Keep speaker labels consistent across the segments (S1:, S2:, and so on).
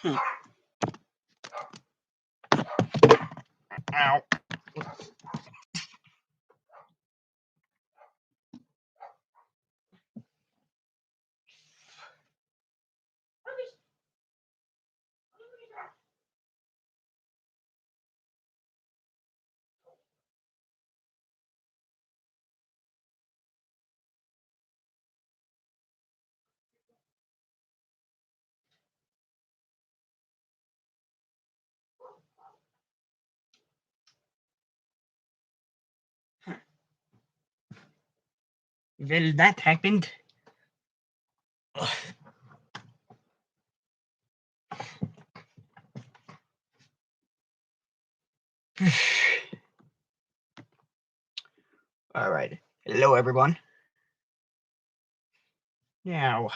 S1: Ow. Well, that happened. Ugh. All right. Hello, everyone. Now,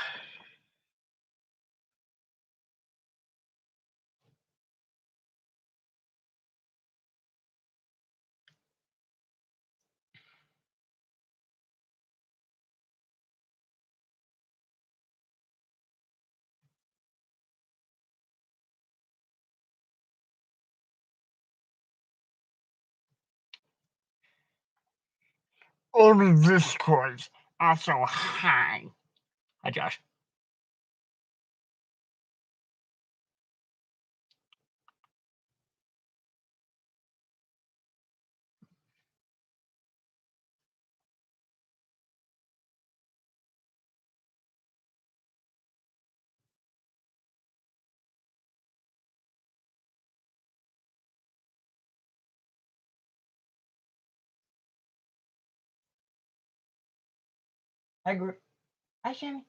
S1: all the Discords are so high. Hi, Josh. Hi, group. Hi, Shammy.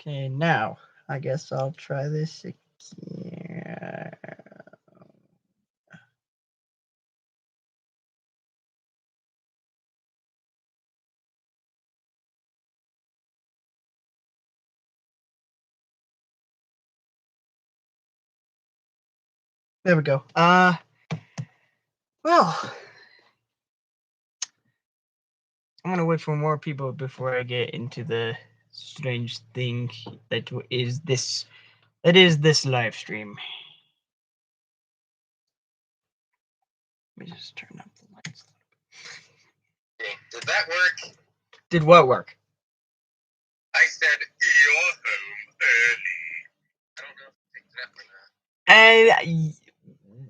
S1: Okay, now I guess I'll try this again. There we go. Well, I'm gonna wait for more people before I get into the strange thing that is this live stream. Let me just turn up the lights.
S2: Okay, did that work?
S1: Did what work?
S2: I said, you're home early. I don't know if it picked it up or not.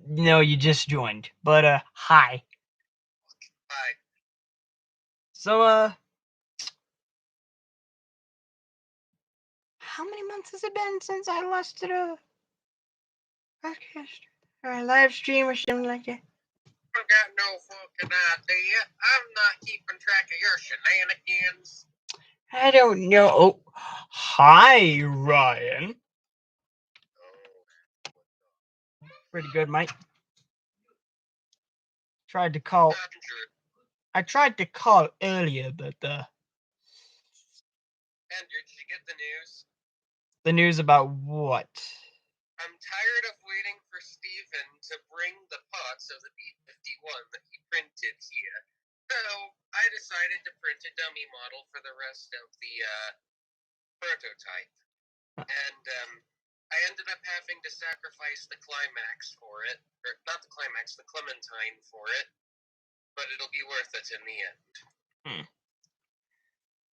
S1: No, you just joined. But hi.
S2: Hi.
S1: So how many months has it been since I last did a podcast or a live stream or something like that?
S2: I got no fucking idea. I'm not keeping track of your shenanigans.
S1: I don't know. Oh, hi, Ryan. Pretty good, mate. Tried to call. I tried to call earlier, but
S2: Andrew, did you get the news?
S1: The news about what?
S2: I'm tired of waiting for Steven to bring the parts of the B-51 that he printed here. So I decided to print a dummy model for the rest of the prototype. And I ended up having to sacrifice the climax for it. Or not the climax, the Clementine for it. But it'll be worth it in the end.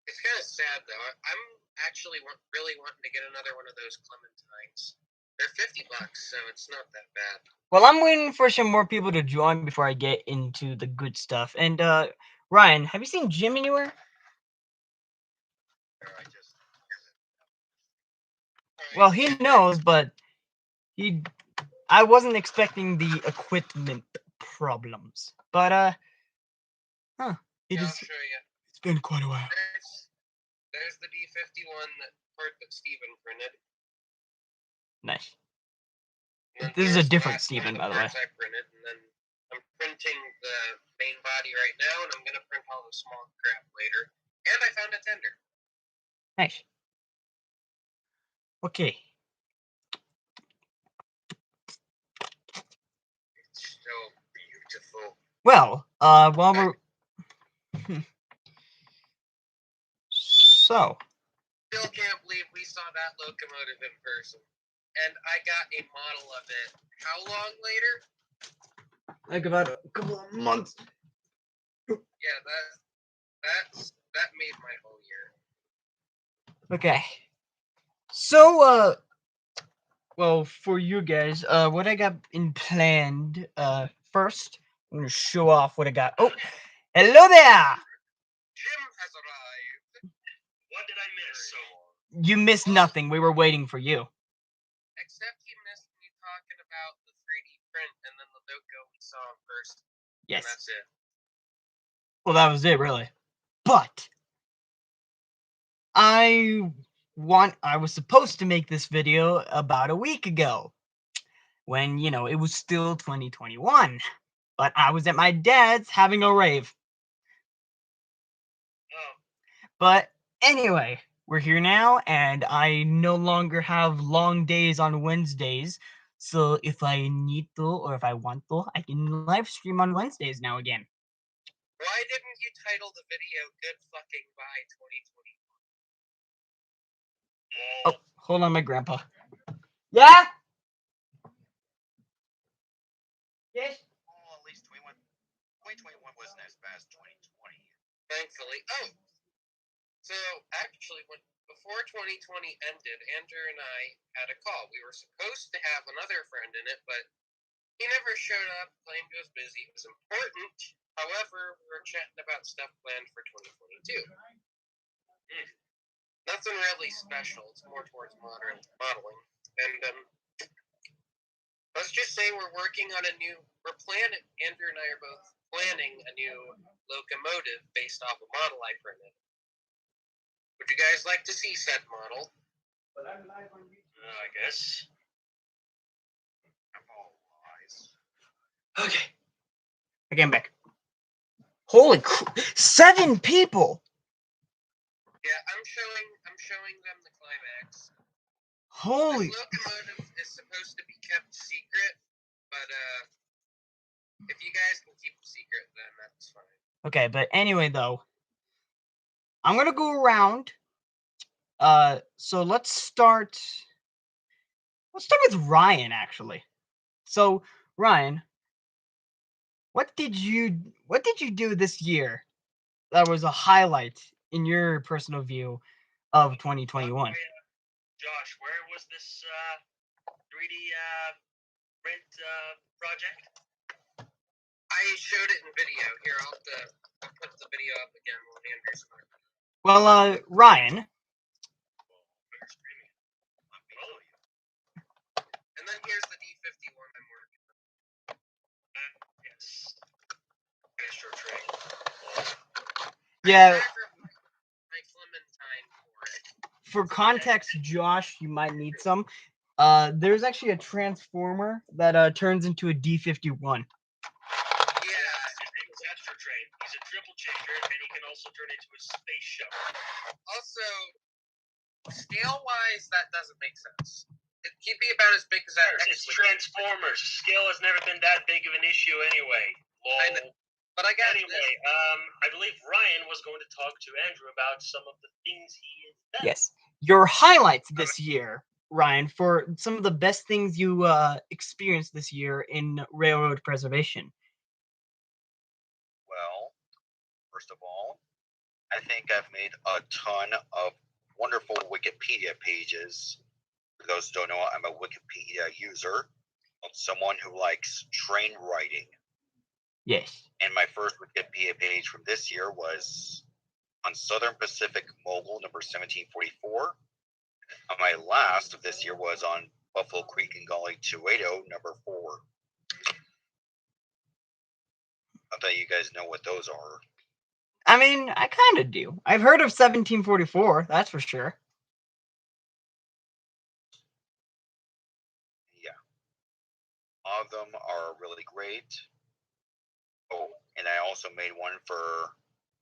S2: It's kind of sad, though. I'm actually really wanting to get another one of those Clementines. They're $50, so it's not that bad.
S1: Well, I'm waiting for some more people to join before I get into the good stuff. And Ryan, have you seen Jim anywhere? Well, he knows, but I wasn't expecting the equipment problems. But
S2: I'll show you.
S1: It's been quite a while.
S2: There's the B-51 part that Steven printed.
S1: Nice. This is a different Steven, by the way.
S2: I printed, and then I'm printing the main body right now, and I'm going to print all the small crap later. And I found a tender.
S1: Nice. Okay.
S2: It's so beautiful.
S1: Well, while we're... So...
S2: Still can't believe we saw that locomotive in person. and I got a model of it. How long later?
S1: Like about a couple of months.
S2: Yeah, that made my whole year.
S1: Okay. So, well, for you guys, what I got in planned, first, I'm gonna show off what I got. Oh, hello there!
S2: Jim has arrived.
S3: What did I miss? So
S1: You missed nothing. We were waiting for you.
S2: Except he missed me talking about the 3D print and then the logo we saw first.
S1: Yes.
S2: And that's it.
S1: Well, that was it, really. But I was supposed to make this video about a week ago, when, you know, it was still 2021. But I was at my dad's having a rave.
S3: oh,
S1: But anyway, we're here now, and I no longer have long days on Wednesdays. So if I need to, or if I want to, I can live stream on Wednesdays now again.
S2: Why didn't you title the video Good Fucking Bye 2020?
S1: Oh, hold on, my grandpa. Yeah? Yes?
S3: well, at least 2021 wasn't as bad as 2020.
S2: Thankfully. Oh! So, actually, before 2020 ended, Andrew and I had a call. We were supposed to have another friend in it, but he never showed up, claimed he was busy. It was important. However, we were chatting about stuff planned for 2022. Nothing really special. It's more towards modeling. And let's just say we're working on Andrew and I are both planning a new locomotive based off a model I printed. Would you guys like to see said model?
S3: I guess. I'm all lies.
S1: Okay. Okay, I'm back. Holy crap. 7 people!
S2: Yeah, I'm showing them the climax.
S1: Holy.
S2: This locomotive is supposed to be kept secret, but if you guys can keep it secret, then that's fine.
S1: Okay, but anyway, though, I'm gonna go around. So let's start with Ryan, actually. So, Ryan, what did you do this year that was a highlight in your personal view of 2021?
S3: Josh, where was this 3D print project?
S2: I showed it in video. Here, I'll put the video up again when Andrew's talking.
S1: Well, Ryan,
S3: You're streaming. I'm below you.
S2: And then here's the D51 I'm working on.
S3: Yes. Astro train.
S1: yeah,
S2: My Clementine for it.
S1: for context, Josh, you might need some. There's actually a transformer that turns into a D51.
S2: Yeah,
S3: His name is Astro Train. He's a triple changer, and he can also turn into a space shuttle.
S2: also, scale-wise, that doesn't make sense. He'd be about as big as that.
S3: It's Transformers. Scale has never been that big of an issue anyway.
S2: I know. But I got
S3: Anyway, I believe Ryan was going to talk to Andrew about some of the things he has done.
S1: Yes, your highlights this year, Ryan, for some of the best things you experienced this year in railroad preservation.
S4: Well, first of all, I think I've made a ton of wonderful Wikipedia pages. For those who don't know, I'm a Wikipedia user, someone who likes train writing.
S1: Yes.
S4: And my first Wikipedia page from this year was on Southern Pacific Mogul number 1744. And my last of this year was on Buffalo Creek and Gully 280 number 4. I bet you guys know what those are.
S1: I mean, I kind of do. I've heard of 1744, that's for sure.
S4: Yeah. All of them are really great. Oh, and I also made one for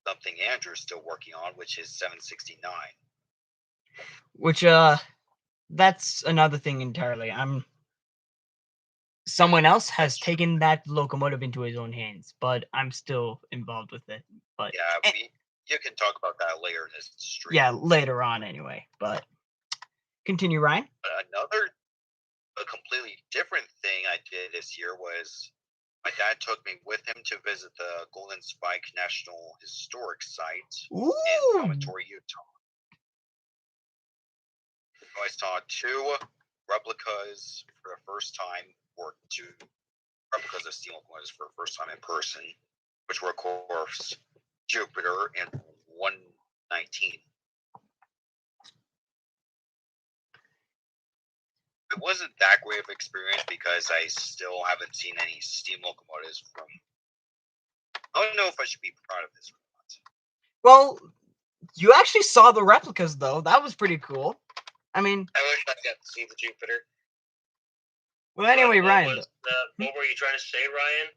S4: something Andrew's still working on, which is 769.
S1: Which, that's another thing entirely. Someone else has taken that locomotive into his own hands, but I'm still involved with it. But
S4: Yeah, you can talk about that later in this stream.
S1: yeah, later on anyway. But continue, Ryan.
S4: Another A completely different thing I did this year was my dad took me with him to visit the Golden Spike National Historic Site
S1: Ooh.
S4: in Promontory, Utah. I saw 2 replicas for the first time, or 2 replicas of steam locomotives for the first time in person, which were, of course, Jupiter and 119. It wasn't that great of an experience because I still haven't seen any steam locomotives from. I don't know if I should be proud of this or not.
S1: Well, you actually saw the replicas, though. That was pretty cool. I mean,
S2: I wish I got to see the Jupiter.
S1: well, anyway, Ryan.
S3: What were you trying to say, Ryan?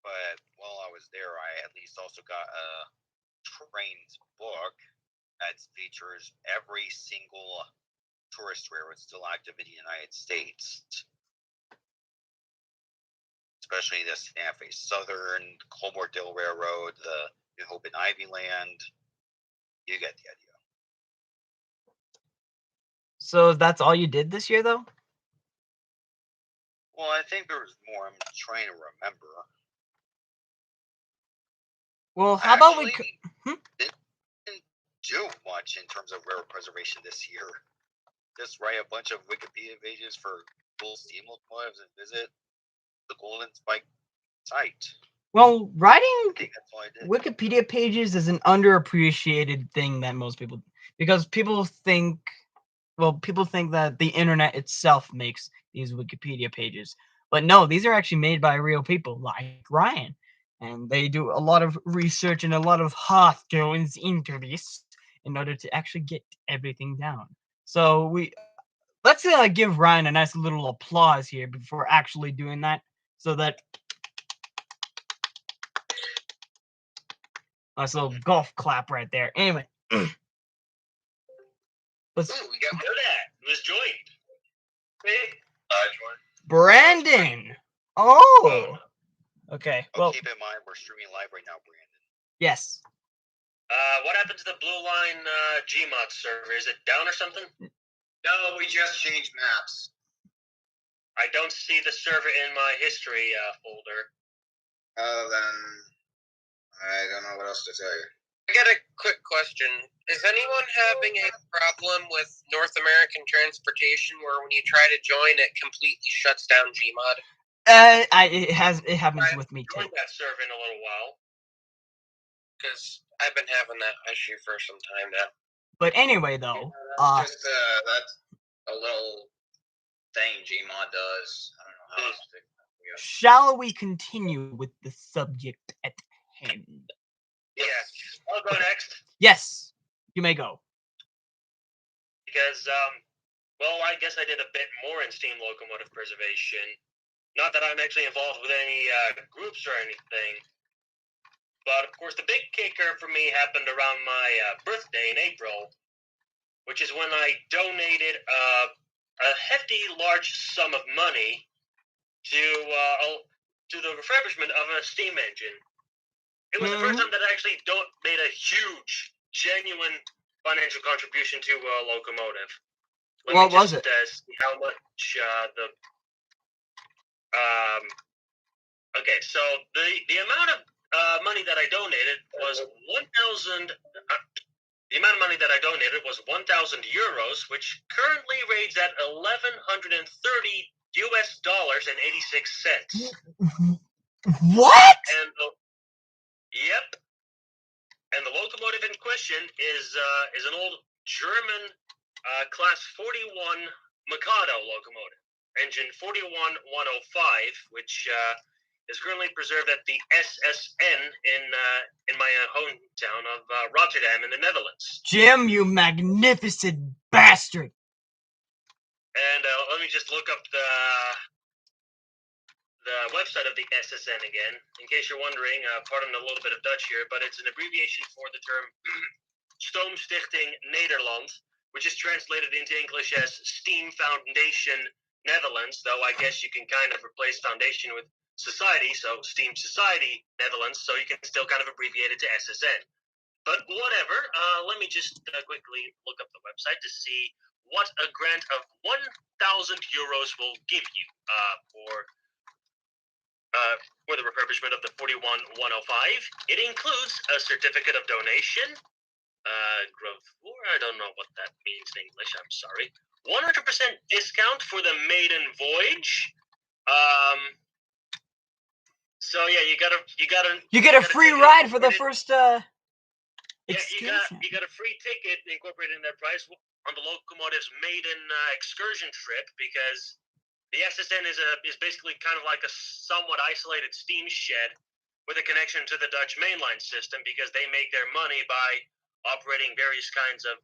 S4: But while I was there, I at least also got a trains book that features every single tourist railroad still active in the United States, especially the Santa Fe Southern, Colmore-Dill Railroad, the New Hope and Ivyland. You get the idea.
S1: So that's all you did this year, though?
S4: Well, I think there was more. I'm trying to remember.
S1: Well, how about we?
S4: Didn't do much in terms of railroad preservation this year. Just write a bunch of Wikipedia pages for cool steam locomotives and visit the Golden Spike site.
S1: Well, writing
S4: I think that's all I did.
S1: Wikipedia pages is an underappreciated thing that most people, because people think that the internet itself makes these Wikipedia pages. But no, these are actually made by real people like Ryan. And they do a lot of research and a lot of hard goings into this in order to actually get everything down. So let's give Ryan a nice little applause here before actually doing that, so that nice little golf clap right there. Anyway,
S2: Ooh, we got
S3: Hear that? It was joined.
S1: Brandon. Oh, okay.
S4: Oh,
S1: Well,
S4: keep in mind we're streaming live right now, Brandon.
S1: yes.
S3: What happened to the Blue Line Gmod server? Is it down or something?
S2: No, we just changed maps.
S3: I don't see the server in my history folder.
S2: Then I don't know what else to tell you. I got a quick question. Is anyone having a problem with North American transportation where when you try to join, it completely shuts down Gmod?
S1: It happens with me too.
S3: Join that server in a little while.
S2: Because I've been having that issue for some time now.
S1: But anyway, though,
S2: Just that's a little thing Gmod does. I don't know how else to.
S1: shall we continue with the subject at hand?
S3: Yes. I'll go next.
S1: Yes, you may go.
S3: Because, well, I guess I did a bit more in steam locomotive preservation. Not that I'm actually involved with any groups or anything. But, of course, the big kicker for me happened around my birthday in April, which is when I donated a hefty, large sum of money to the refurbishment of a steam engine. It was the first time that I actually made a huge, genuine financial contribution to a locomotive.
S1: What was it?
S3: See how much okay, so the amount of money that I donated was 1,000. The amount of money that I donated was 1,000 euros, which currently rates at $1,130 and 86 cents.
S1: What?
S3: And yep. And the locomotive in question is an old German Class 41 Mikado locomotive, engine 41105, which is currently preserved at the SSN in my hometown of Rotterdam in the Netherlands.
S1: Jim, you magnificent bastard!
S3: And let me just look up the website of the SSN again, in case you're wondering. Pardon a little bit of Dutch here, but it's an abbreviation for the term Stoomstichting Nederland, which is translated into English as Steam Foundation Netherlands, though I guess you can kind of replace foundation with society, so Steam Society Netherlands, so you can still kind of abbreviate it to SSN. But whatever, let me just quickly look up the website to see what a grant of 1,000 euros will give you for the refurbishment of the 41105. It includes a certificate of donation, growth floor. I don't know what that means in English. I'm sorry. 100% discount for the maiden voyage. So yeah, you
S1: get a free ride for the first excursion.
S3: You got a free ticket incorporated in that price on the locomotive's maiden excursion trip, because the SSN is basically kind of like a somewhat isolated steam shed with a connection to the Dutch mainline system, because they make their money by operating various kinds of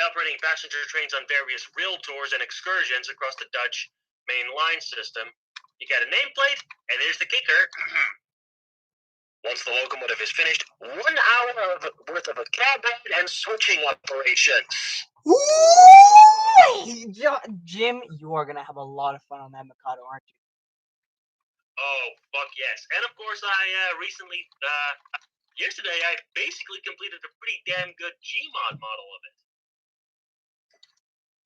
S3: operating passenger trains on various rail tours and excursions across the Dutch mainline system. You got a nameplate, and there's the kicker. Once the locomotive is finished, 1 hour worth of a cab ride and switching operations.
S1: Ooh! Jim, you are gonna have a lot of fun on that Mikado, aren't you?
S3: Oh, fuck yes. And of course, I recently, yesterday, I basically completed a pretty damn good Gmod model of it.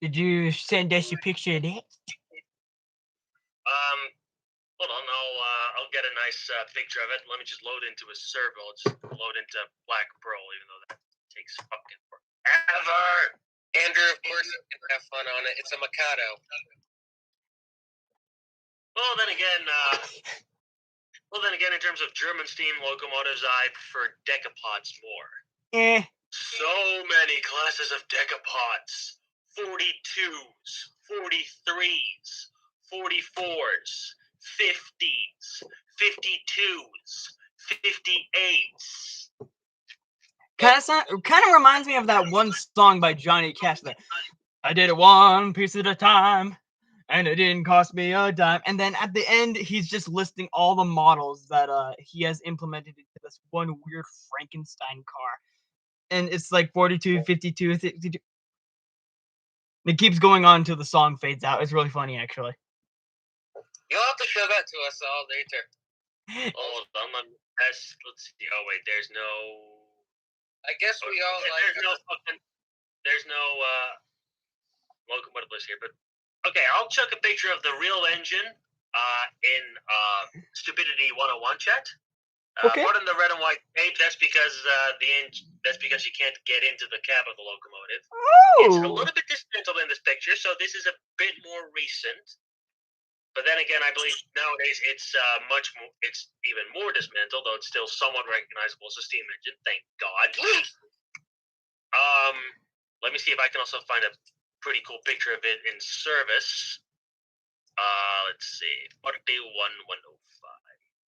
S1: Did you send us a picture of that?
S3: Hold on, I'll get a nice picture of it. Let me just load into a server. I'll just load into Black Pearl, even though that takes fucking forever.
S2: Andrew, of course, you can have fun on it. It's a Mikado.
S3: Well, then again, in terms of German steam locomotives, I prefer decapods more. So many classes of decapods. 42s, 43s, 44s, 50s, 52s, 58s.
S1: Kind of reminds me of that one song by Johnny Cash that I did it one piece at a time, and it didn't cost me a dime. And then at the end, he's just listing all the models that he has implemented into this one weird Frankenstein car. And it's like 42, 52, 52. It keeps going on until the song fades out. It's really funny, actually.
S2: You'll have to show that to us all later.
S3: Hold on, let's see. Oh wait, there's no.
S2: I guess we all like.
S3: There's no locomotive list here, but okay, I'll chuck a picture of the real engine in Stupidity 101 chat.
S1: Okay.
S3: Pardon the red and white tape. That's because you can't get into the cab of the locomotive.
S1: Oh.
S3: It's a little bit dismantled in this picture, so this is a bit more recent. But then again, I believe nowadays it's it's even more dismantled, though it's still somewhat recognizable as a steam engine. Thank God. Let me see if I can also find a pretty cool picture of it in service. Let's see, 41105.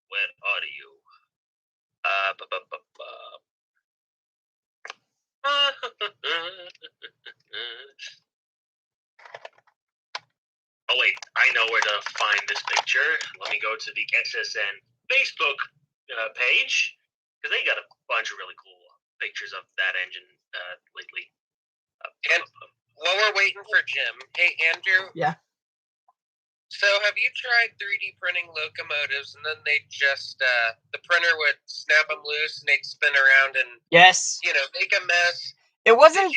S3: Where are you? Oh wait, I know where to find this picture. Let me go to the SSN Facebook page, because they got a bunch of really cool pictures of that engine lately.
S2: And while we're waiting for Jim, hey Andrew.
S1: Yeah.
S2: So have you tried 3D printing locomotives, and then they just the printer would snap them loose and they'd spin around and
S1: Yes.
S2: Make a mess?
S1: It wasn't.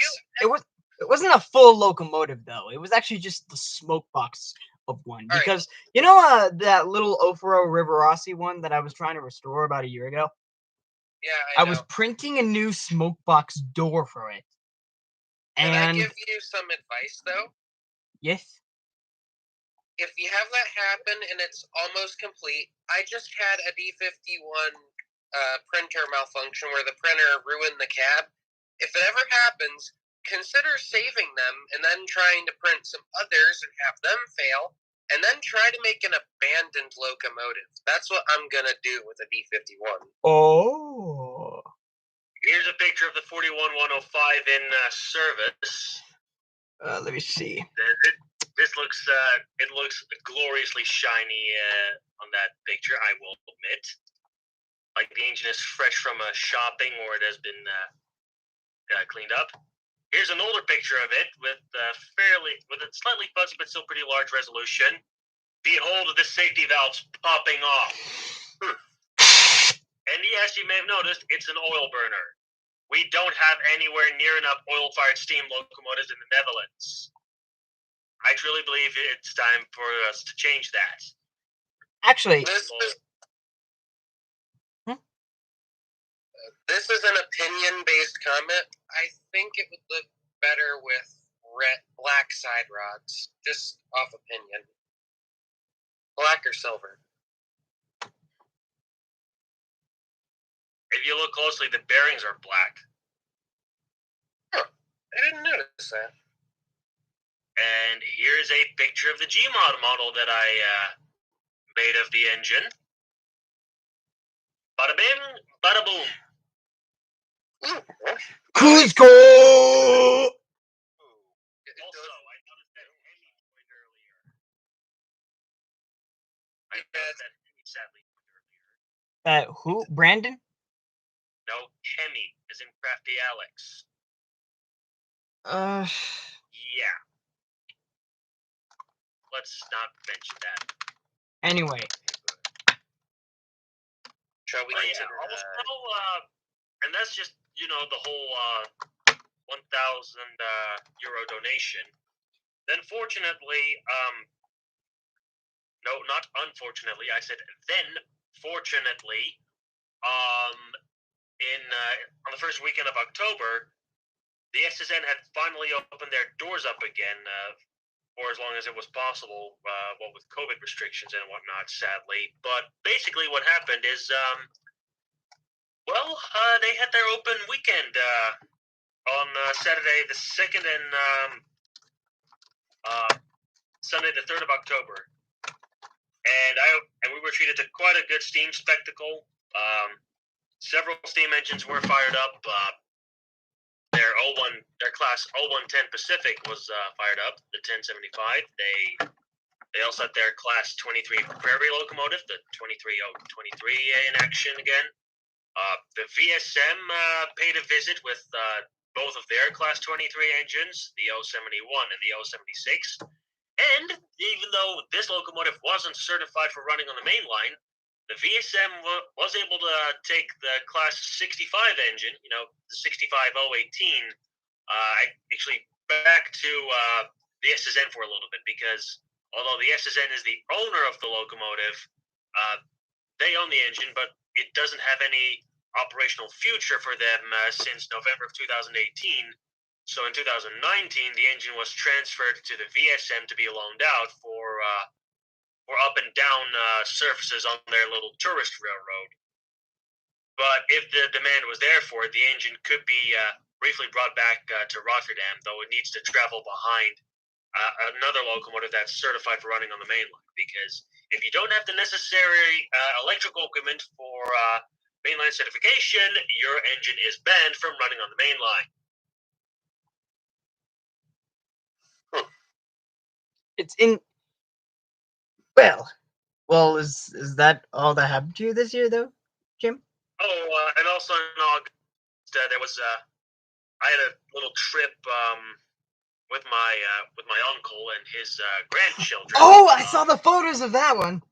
S1: It wasn't a full locomotive though. It was actually just the smoke box of one. Because that little Ofero Riverossi one that I was trying to restore about a year ago.
S2: Yeah,
S1: I was printing a new smoke box door for it.
S2: Can I give you some advice though?
S1: Yes.
S2: If you have that happen and it's almost complete, I just had a D51 printer malfunction where the printer ruined the cab. If it ever happens, consider saving them and then trying to print some others and have them fail, and then try to make an abandoned locomotive. That's what I'm going to do with a D51.
S1: Oh.
S3: Here's a picture of the 41105 in service.
S1: Let me see.
S3: This looks gloriously shiny on that picture, I will admit. Like the engine is fresh from a shopping, or it has been cleaned up. Here's an older picture of it with a slightly fuzzy but still pretty large resolution. Behold the safety valves popping off. And yes, you may have noticed it's an oil burner. We don't have anywhere near enough oil-fired steam locomotives in the Netherlands. I truly believe it's time for us to change that.
S1: Actually,
S2: This is an opinion-based comment. I think it would look better with black side rods, just off opinion. Black or silver.
S3: If you look closely, the bearings are black.
S2: Huh. I didn't notice that.
S3: And here's a picture of the Gmod model that I made of the engine. Bada bing, bada boom.
S1: Cusco!
S3: Also, I noticed that Hemi joined earlier. Sadly joined earlier.
S1: Who? Brandon?
S3: No, Hemi is in Crafty Alex. Yeah. Let's not mention that.
S1: Anyway.
S2: Shall we consider
S3: and that's just, the whole 1,000 euro donation. Then fortunately, no, not unfortunately, I said then fortunately, on the first weekend of October, the SSN had finally opened their doors up again for as long as it was possible, with COVID restrictions and whatnot, sadly. But basically what happened is, they had their open weekend on Saturday the 2nd and Sunday the 3rd of October. And we were treated to quite a good Steam spectacle. Several Steam engines were fired up. Their class 0110 Pacific was fired up, the 1075. They also had their class 23 Prairie locomotive, the 23023 in action again. The VSM paid a visit with both of their class 23 engines, the 071 and the 076. And even though this locomotive wasn't certified for running on the main line, the VSM was able to take the class 65 engine, the 65018, actually back to the SSN for a little bit, because although the SSN is the owner of the locomotive, they own the engine, but it doesn't have any operational future for them since November of 2018. So in 2019, the engine was transferred to the VSM to be loaned out for up and down surfaces on their little tourist railroad. But if the demand was there for it, the engine could be briefly brought back to Rotterdam, though it needs to travel behind another locomotive that's certified for running on the main line. Because if you don't have the necessary electrical equipment for mainline certification, your engine is banned from running on the main line.
S1: It's in. Well, is that all that happened to you this year, though, Jim?
S3: Oh, and also in August, there was I had a little trip with my uncle and his grandchildren.
S1: Oh, I saw the photos of that one.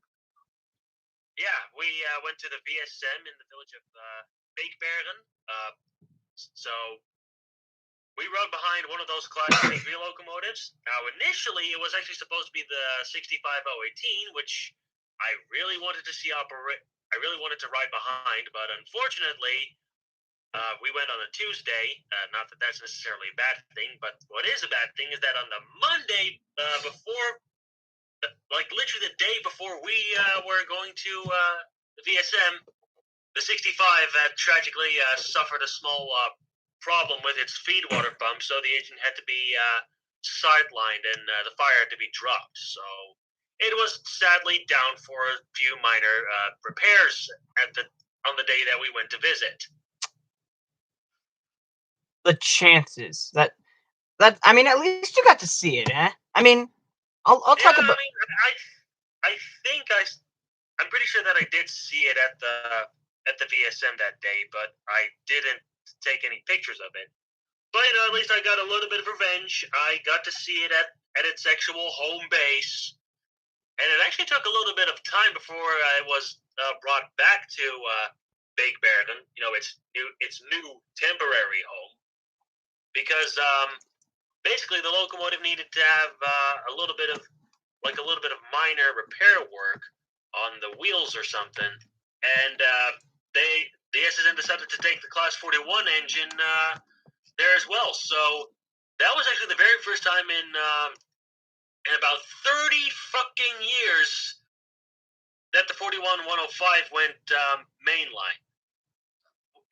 S3: Yeah, we went to the VSM in the village of Beekbergen. So we rode behind one of those Class 23 locomotives. Now, initially, it was actually supposed to be the 65018, which I really wanted to see operate. I really wanted to ride behind, but unfortunately, we went on a Tuesday. Not that that's necessarily a bad thing, but what is a bad thing is that on the Monday before, like literally the day before we were going to the VSM, the 65 had tragically suffered a small problem with its feed water pump, so the engine had to be sidelined and the fire had to be dropped. So it was sadly down for a few minor repairs on the day that we went to visit.
S1: The chances that I mean, at least you got to see it, eh? I mean, I'll talk about.
S3: I mean, I think I'm pretty sure that I did see it at the VSM that day, but I didn't take any pictures of it. But at least I got a little bit of revenge. I got to see it at its actual home base, and it actually took a little bit of time before it was brought back to Beekbergen. Its new temporary home, because basically the locomotive needed to have a little bit of minor repair work on the wheels or something, and the SSN decided to take the Class 41 engine there as well. So that was actually the very first time in about 30 fucking years that the 41-105 went mainline.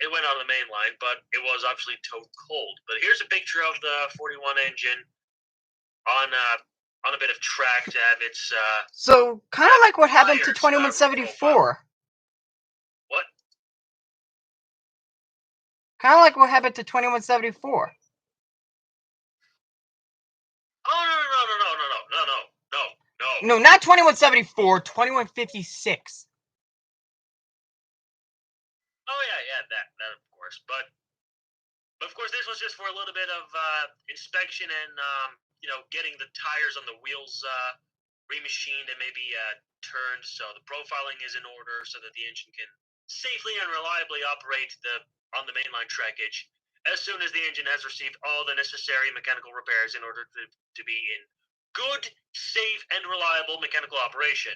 S3: It went on the main line, but it was obviously towed cold. But here's a picture of the 41 engine on a bit of track to have its.
S1: So kind of like what happened to
S3: tires,
S1: 2174.
S3: What?
S1: Kind of like what happened to 2174.
S3: Oh no!
S1: No, not 2174. 2156.
S3: Oh yeah, that of course. But of course, this was just for a little bit of inspection and getting the tires on the wheels remachined and maybe turned, so the profiling is in order, so that the engine can safely and reliably operate on the mainline trackage as soon as the engine has received all the necessary mechanical repairs in order to be in good, safe, and reliable mechanical operation.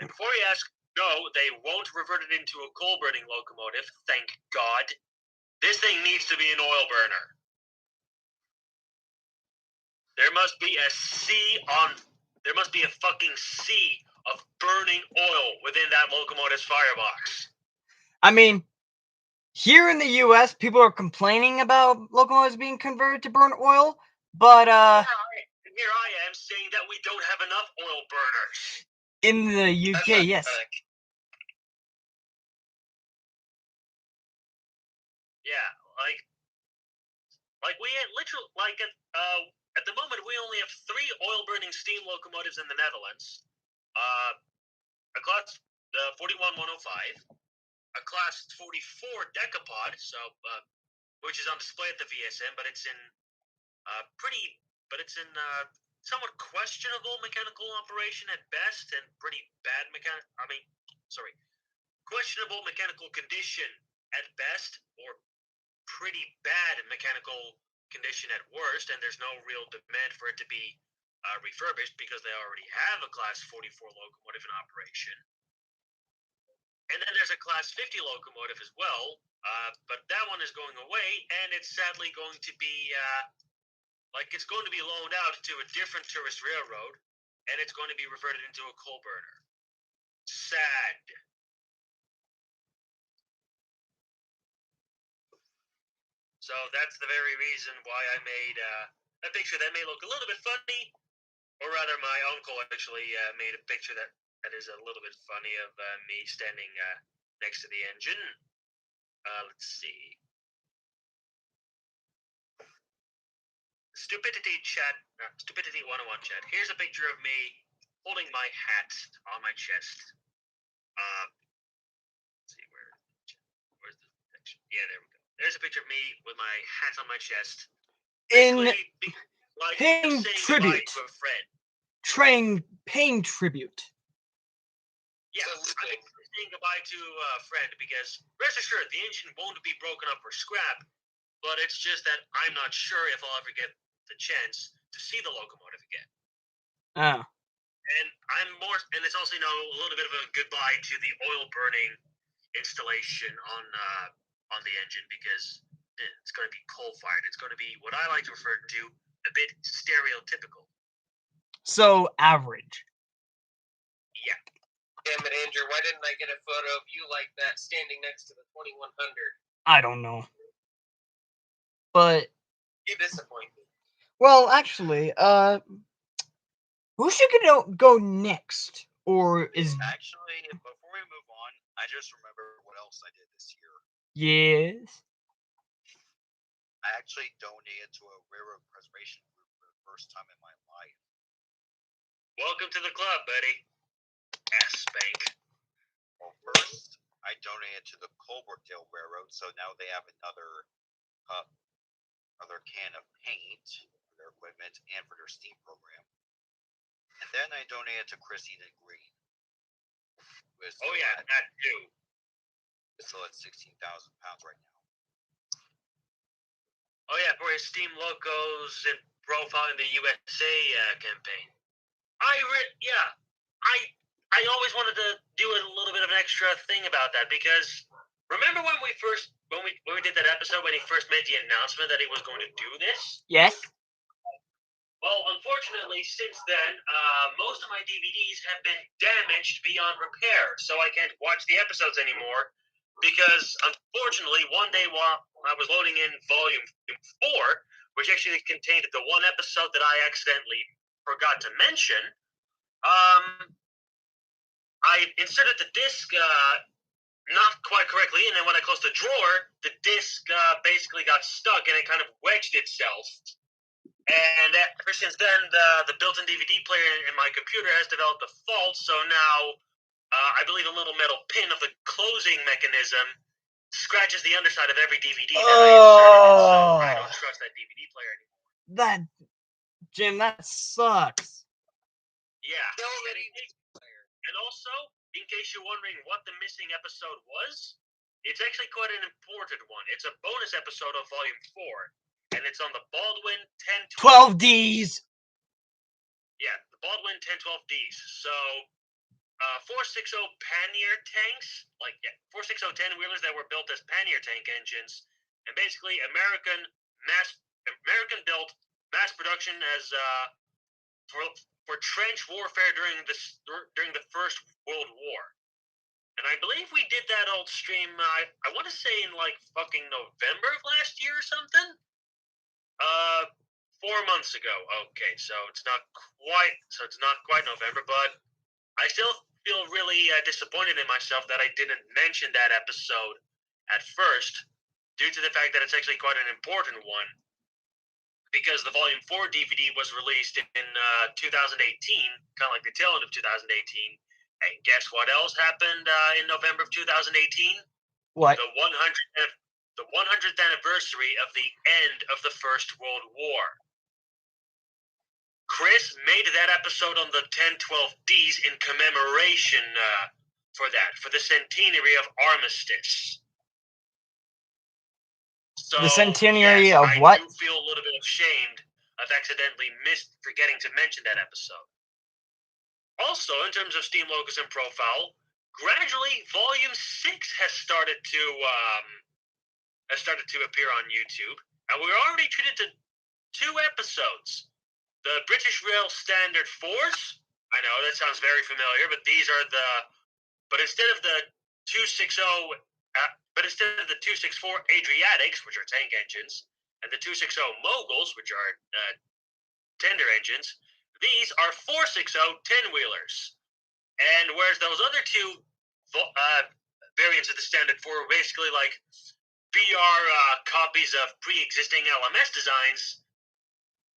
S3: And before you ask, no, they won't revert it into a coal-burning locomotive, thank God. This thing needs to be an oil burner. There must be a fucking sea of burning oil within that locomotive's firebox.
S1: I mean, here in the U.S., people are complaining about locomotives being converted to burn oil, but
S3: here I am saying that we don't have enough oil burners.
S1: In the UK, yes.
S3: Yeah, like we literally at the moment we only have 3 oil-burning steam locomotives in the Netherlands. A class 41-105, a class 44 decapod, so which is on display at the VSM, but it's in somewhat questionable mechanical operation at best, and pretty bad questionable mechanical condition at best, or pretty bad mechanical condition at worst, and there's no real demand for it to be refurbished because they already have a Class 44 locomotive in operation. And then there's a Class 50 locomotive as well, but that one is going away, and it's sadly going to be it's going to be loaned out to a different tourist railroad, and it's going to be reverted into a coal burner. Sad. So that's the very reason why I made a picture that may look a little bit funny, or rather my uncle actually made a picture that is a little bit funny of me standing next to the engine. Let's see. Stupidity 101 chat. Here's a picture of me holding my hat on my chest. Let's see, where's the picture? Yeah, there we go. There's a picture of me with my hat on my chest.
S1: In
S3: paying tribute
S1: to a friend. Paying tribute.
S3: Yeah, I'm saying goodbye to a friend, because rest assured, the engine won't be broken up or scrapped, but it's just that I'm not sure if I'll ever get the chance to see the locomotive again.
S1: Oh.
S3: And it's also a little bit of a goodbye to the oil burning installation on the engine, because it's going to be coal fired. It's going to be what I like to refer to a bit stereotypical.
S1: So average.
S3: Yeah.
S2: Damn it, Andrew! Why didn't I get a photo of you like that standing next to the 2100?
S1: I don't know. But
S2: You disappoint me.
S1: Well, actually, who should go next? Or is
S4: Actually, before we move on, I just remember what else I did this year.
S1: Yes.
S4: I actually donated to a railroad preservation group for the first time in my life.
S3: Welcome to the club, buddy. Ass spank.
S4: Well, first, I donated to the Colbertdale Railroad, so now they have another can of paint for their equipment and for their steam program. And then I donated to Christina Green.
S3: Oh yeah, that too.
S4: It's still at 16,000 pounds right now.
S3: Oh yeah, for his Steam Locos and profiling the USA campaign. I always wanted to do a little bit of an extra thing about that because remember when we did that episode when he first made the announcement that he was going to do this?
S1: Yes.
S3: Well, unfortunately, since then, most of my DVDs have been damaged beyond repair, so I can't watch the episodes anymore. Because, unfortunately, one day while I was loading in Volume 4, which actually contained the one episode that I accidentally forgot to mention, I inserted the disc not quite correctly, and then when I closed the drawer, the disc basically got stuck and it kind of wedged itself. And ever since then, the built-in DVD player in my computer has developed a fault, so now I believe a little metal pin of the closing mechanism scratches the underside of every DVD that I inserted, so I don't trust that DVD player anymore.
S1: Jim, that sucks.
S3: Yeah. And also, in case you're wondering what the missing episode was, it's actually quite an important one. It's a bonus episode of Volume 4, and it's on the Baldwin
S1: 1012Ds.
S3: Yeah, the Baldwin 1012Ds. So, 460 pannier tanks, 460 10-wheelers that were built as pannier tank engines, and basically American-built mass production as for trench warfare during the First World War. And I believe we did that old stream, I want to say in fucking November of last year or something? 4 months ago. Okay, so it's not quite November, but I still feel really disappointed in myself that I didn't mention that episode at first, due to the fact that it's actually quite an important one. Because the Volume 4 DVD was released in 2018, kind of like the tail end of 2018. And guess what else happened in November of 2018?
S1: What?
S3: The 100th anniversary of the end of the First World War. Chris made that episode on the 1012Ds in commemoration for the centenary of Armistice. So,
S1: the centenary
S3: yes,
S1: of what?
S3: I do feel a little bit ashamed of accidentally forgetting to mention that episode. Also, in terms of Steam Locus and Profile, gradually Volume 6 has started to appear on YouTube, and we're already treated to 2 episodes. The British Rail Standard 4s. I know that sounds very familiar, but these are instead of the 264 Adriatics, which are tank engines, and the 260 Moguls, which are tender engines, these are 460 10-wheelers. And whereas those other 2 variants of the Standard 4 were basically like BR copies of pre-existing LMS designs,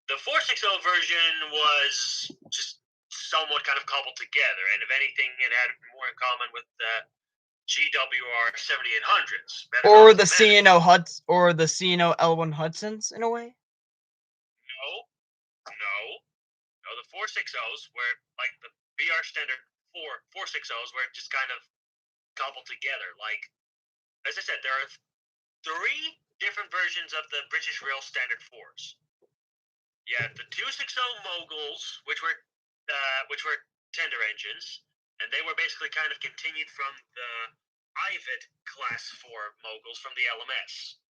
S3: the 460 version was just somewhat kind of cobbled together, and if anything, it had more in common with the GWR 7800s.
S1: Or the C&O L1 Hudsons, in a way?
S3: No, the 460s were like the BR Standard 460s were just kind of cobbled together. Like, as I said, there are 3 different versions of the British Rail Standard 4s. Yeah, the 260 Moguls, which were tender engines, and they were basically kind of continued from the Ivet Class 4 Moguls from the LMS,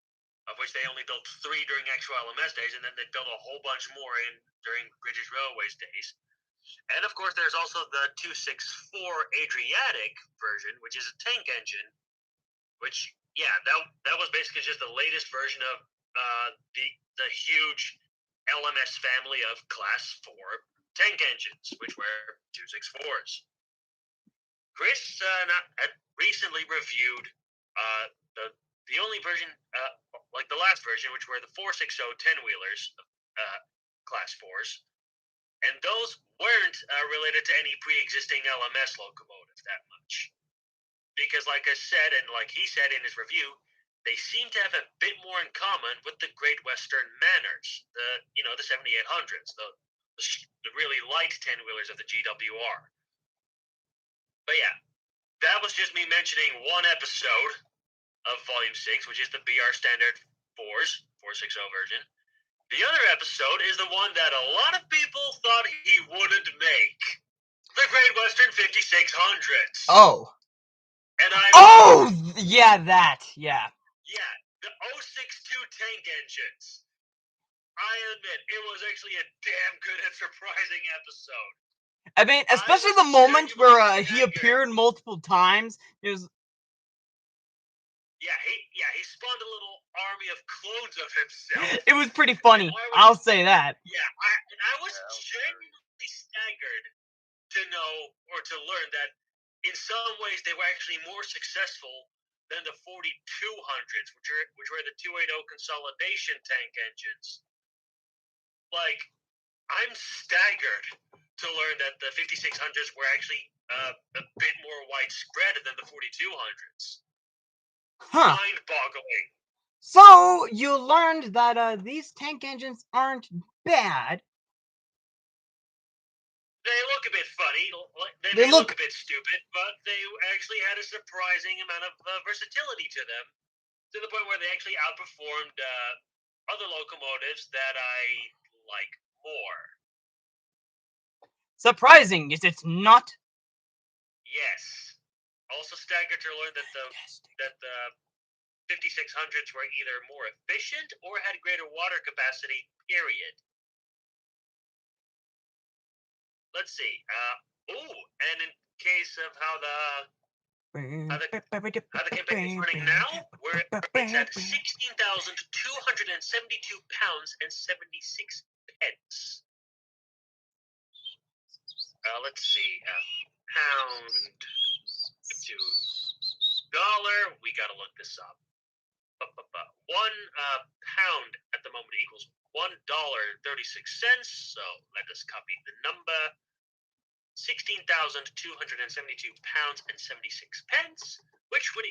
S3: of which they only built 3 during actual LMS days, and then they built a whole bunch more during British Railways days. And of course, there's also the 264 Adriatic version, which is a tank engine, which, yeah, that was basically just the latest version of the huge LMS family of Class 4 tank engines, which were 264s. Chris had recently reviewed the only version, like the last version, which were the 460 10-wheelers, Class 4s, and those weren't related to any pre-existing LMS locomotive that much. Because like I said, and like he said in his review, they seem to have a bit more in common with the Great Western Manners, the 7800s, the really light 10-wheelers of the GWR. But yeah, that was just me mentioning one episode of Volume 6, which is the BR Standard 4s, 460 version. The other episode is the one that a lot of people thought he wouldn't make. The Great Western 5600s.
S1: Oh.
S3: And
S1: Yeah, that. Yeah.
S3: Yeah, the 062 tank engines. I admit, it was actually a damn good and surprising episode.
S1: I mean, especially the moment where he appeared multiple times. It was.
S3: Yeah, he spawned a little army of clones of himself.
S1: It was pretty funny. I'll say that.
S3: Yeah, I was genuinely staggered to know or to learn that in some ways they were actually more successful than the 4200s, which were the 280 consolidation tank engines. Like, I'm staggered to learn that the 5600s were actually a bit more widespread than the 4200s.
S1: Huh.
S3: Mind-boggling.
S1: So you learned that these tank engines aren't bad.
S3: They look a bit funny.
S1: They
S3: may
S1: look
S3: a bit stupid, but they actually had a surprising amount of versatility to them, to the point where they actually outperformed other locomotives that I like more.
S1: Surprising, is it not?
S3: Yes. Also staggered to learn that the 5600s were either more efficient or had greater water capacity, period. Let's see. And in case of how the campaign is running now, it's at 16,272 pounds and 76 pence. Let's see. Pound to dollar. We gotta look this up. 1 pound at the moment equals $1.36. So let us copy the number. 16,272 pounds and 76 pence, which would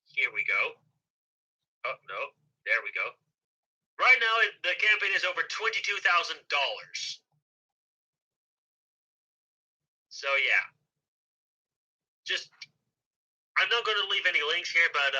S3: here we go. Oh no, there we go. Right now the campaign is over $22,000. So yeah, I'm not going to leave any links here, but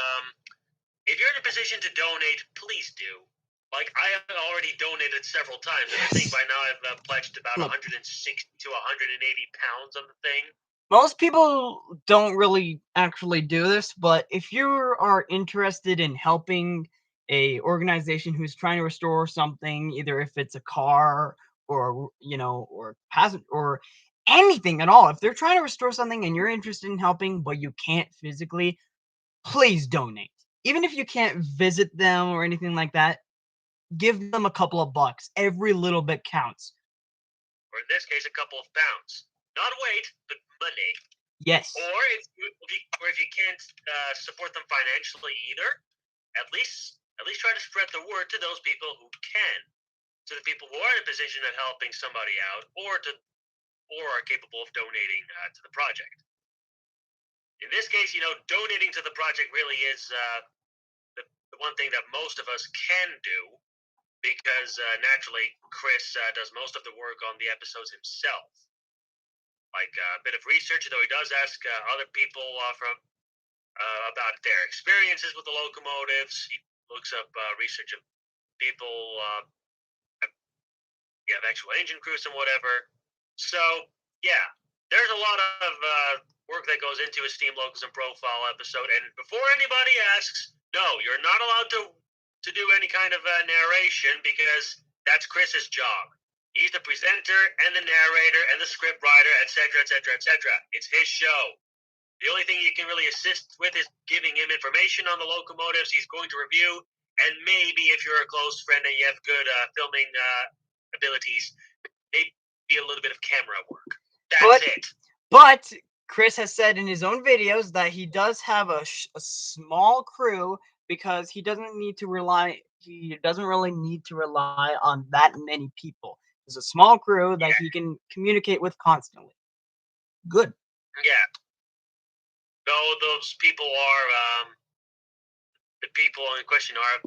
S3: if you're in a position to donate, please do. Like, I have already donated several times, and I think by now I've pledged about 160 to 180 pounds on the thing.
S1: Most people don't really actually do this, but if you are interested in helping a organization who's trying to restore something, either if it's a car or or passenger or anything at all, if they're trying to restore something and you're interested in helping but you can't physically, please donate. Even if you can't visit them or anything like that, give them a couple of bucks. Every little bit counts.
S3: Or in this case, a couple of pounds. Not weight, but money.
S1: Yes.
S3: Or if you can't support them financially either, at least try to spread the word to those people who can, to the people who are in a position of helping somebody out, or are capable of donating to the project. In this case, donating to the project really is the one thing that most of us can do, because naturally Chris does most of the work on the episodes himself. Like a bit of research, though he does ask other people about their experiences with the locomotives. He looks up research of people, actual engine crews and whatever. So, yeah, there's a lot of work that goes into a Steam Locals and Profile episode. And before anybody asks, no, you're not allowed to do any kind of narration, because that's Chris's job. He's the presenter and the narrator and the script writer, etc., etc., etc. It's his show. The only thing you can really assist with is giving him information on the locomotives he's going to review, and maybe if you're a close friend and you have good filming abilities, maybe a little bit of camera work. That's it. But
S1: Chris has said in his own videos that he does have a small crew, because he doesn't need to rely. He doesn't really need to rely on that many people. There's a small crew that he can communicate with constantly. Good.
S3: Yeah. Though those people are the people in question are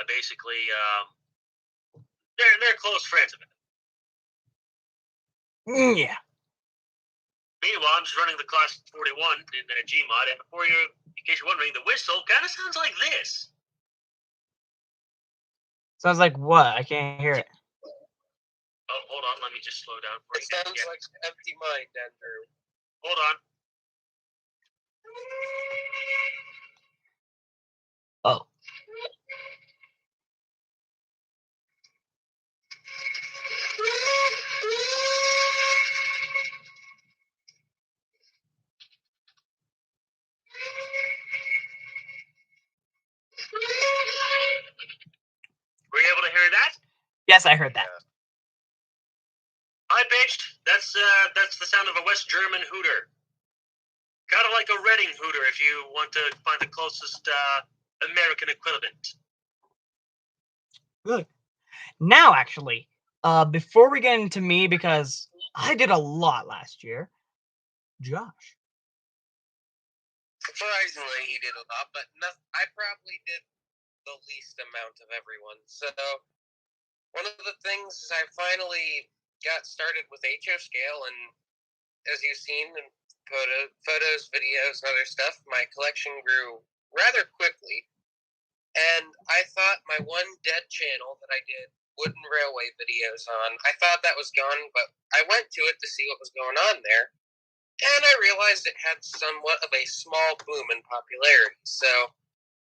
S3: basically they're close friends of it.
S1: Yeah.
S3: Meanwhile, I'm just running the class 41 in a Gmod, and before in case you're wondering, the whistle kind of sounds like this.
S1: Sounds like what? I can't hear it.
S3: Oh, hold on. Let me just slow down for
S2: It
S3: you.
S2: sounds like empty mind, Andrew.
S3: Hold on.
S1: Oh.
S3: Were you able to hear that?
S1: Yes, I heard that.
S3: High pitched. That's the sound of a West German hooter. Kind of like a Reading hooter, if you want to find the closest American equivalent.
S1: Good. Now, actually, before we get into me, because I did a lot last year, Josh.
S2: Surprisingly, he did a lot, but I probably did the least amount of everyone. So, one of the things is I finally got started with HO scale, and as you've seen in photos, videos, and other stuff, my collection grew rather quickly. And I thought my one dead channel that I did wooden railway videos on, I thought that was gone, but I went to it to see what was going on there. And I realized it had somewhat of a small boom in popularity. So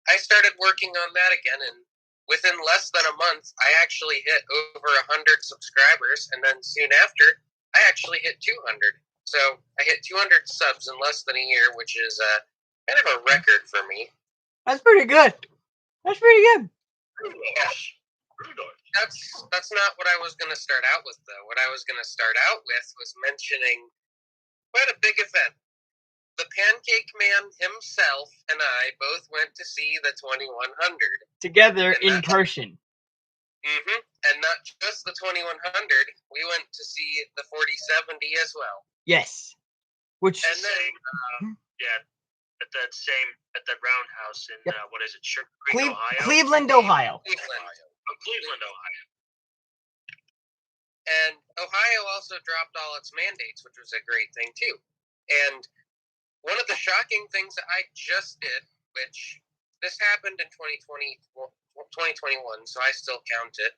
S2: I started working on that again, and within less than a month, I actually hit over 100 subscribers, and then soon after, I actually hit 200. So I hit 200 subs in less than a year, which is kind of a record for me.
S1: That's pretty good. That's pretty good.
S2: That's not what I was going to start out with, though. What I was going to start out with was mentioning quite a big event. The Pancake Man himself and I both went to see the 2100.
S1: Together in person.
S2: Mm-hmm. And not just the 2100, we went to see the 4070 as well.
S1: Yes. Which...
S2: And then...
S3: at that roundhouse in, what is it, Sugar Creek, Ohio?
S1: Cleveland, Ohio.
S3: Cleveland, Ohio.
S2: And Ohio also dropped all its mandates, which was a great thing, too. And one of the shocking things that I just did, which this happened in 2021, so I still count it,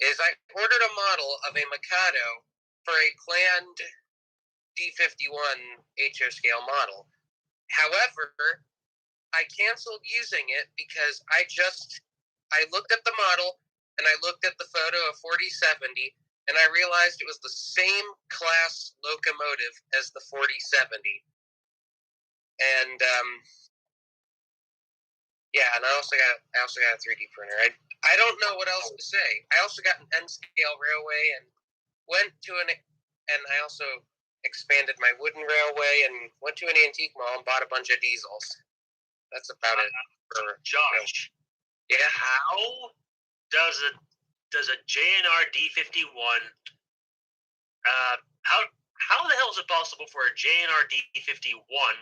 S2: is I ordered a model of a Mikado for a planned D51 HO scale model. However, I canceled using it because I looked at the model and I looked at the photo of 4070 and I realized it was the same class locomotive as the 4070. And and I also got a 3D printer. I don't know what else to say. I also got an N scale railway and I also expanded my wooden railway and went to an antique mall and bought a bunch of diesels. That's about it.
S3: Josh,
S2: yeah.
S3: How does a JNR D51? How the hell is it possible for a JNR D51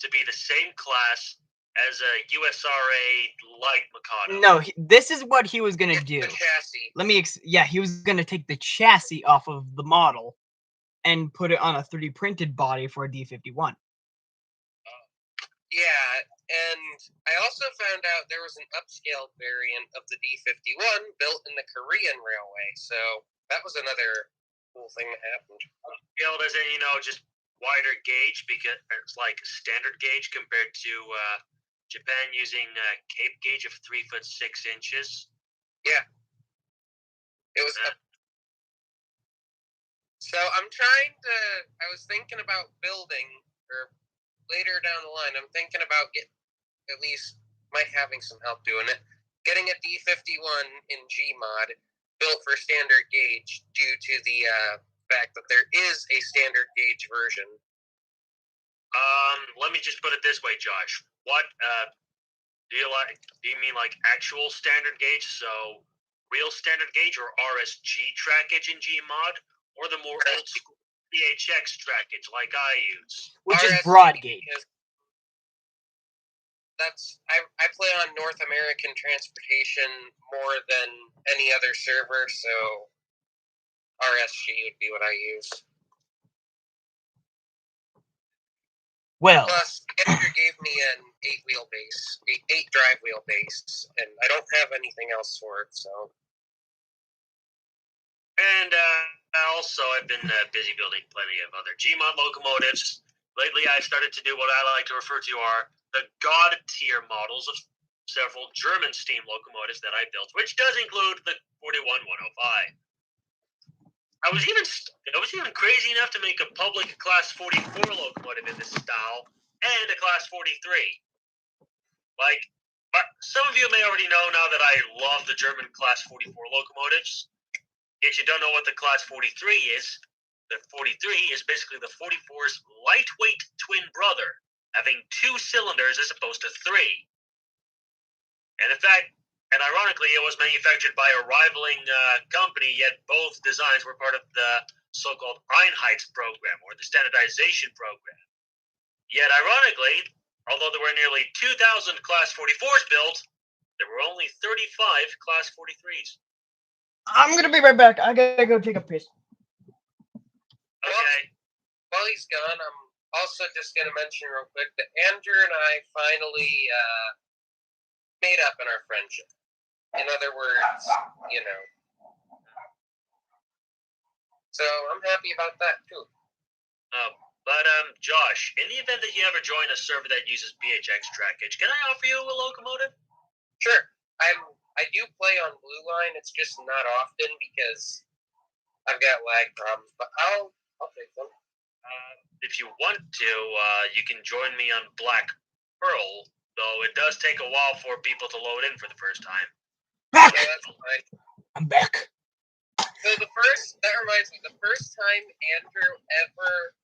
S3: to be the same class as a USRA light Mikado?
S1: No, this is what he was gonna do.
S2: The chassis.
S1: He was gonna take the chassis off of the model and put it on a 3D printed body for a D51.
S2: Yeah, and I also found out there was an upscaled variant of the D51 built in the Korean railway, so that was another cool thing that happened.
S3: Upscaled as in, just wider gauge, because it's like standard gauge compared to Japan using Cape gauge of 3 foot 6 inches.
S2: Yeah. It was... So I was thinking about building, or later down the line, I'm thinking about having some help doing it, getting a D51 in Gmod built for standard gauge due to the fact that there is a standard gauge version.
S3: Let me just put it this way, Josh. What do you mean like actual standard gauge? So real standard gauge or RSG trackage in Gmod? Or the more old school PHX trackage like I use,
S1: which is broad gauge.
S2: I play on North American transportation more than any other server, so RSG would be what I use.
S1: Well,
S2: plus Andrew gave me an 8 drive wheelbase, and I don't have anything else for it, so.
S3: And also, I've been busy building plenty of other Gmod locomotives. Lately, I started to do what I like to refer to are the god tier models of several German steam locomotives that I built, which does include the 41105. I was even crazy enough to make a public Class 44 locomotive in this style and a Class 43. But some of you may already know now that I love the German Class 44 locomotives. If you don't know what the Class 43 is, the 43 is basically the 44's lightweight twin brother, having 2 cylinders as opposed to 3. And in fact, and ironically, it was manufactured by a rivaling company, yet both designs were part of the so-called Einheits program, or the standardization program. Yet ironically, although there were nearly 2,000 Class 44s built, there were only 35 Class 43s.
S1: I'm gonna be right back. I gotta go take a piss.
S3: Okay.
S2: While he's gone, I'm also just going to mention real quick that Andrew and I finally made up in our friendship. In other words, So I'm happy about that, too.
S3: But Josh, in the event that you ever join a server that uses PHX trackage, can I offer you a locomotive?
S2: Sure. I do play on Blue Line. It's just not often because I've got lag problems. But I'll take them.
S3: If you want to, you can join me on Black Pearl, though it does take a while for people to load in for the first time.
S1: Back!
S2: Yeah, that's fine.
S1: I'm back.
S2: So that reminds me, the first time Andrew ever,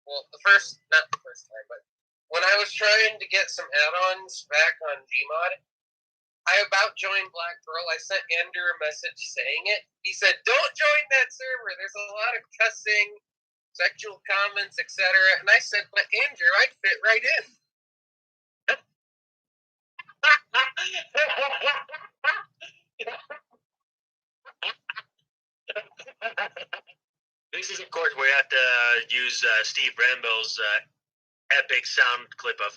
S2: not the first time, but when I was trying to get some add-ons back on Gmod, I about joined Black Pearl. I sent Andrew a message saying it. He said, "Don't join that server. There's a lot of cussing, sexual comments, etc." And I said, "But Andrew, I'd fit right in."
S3: This is, of course, where you have to use Steve Rambo's epic sound clip of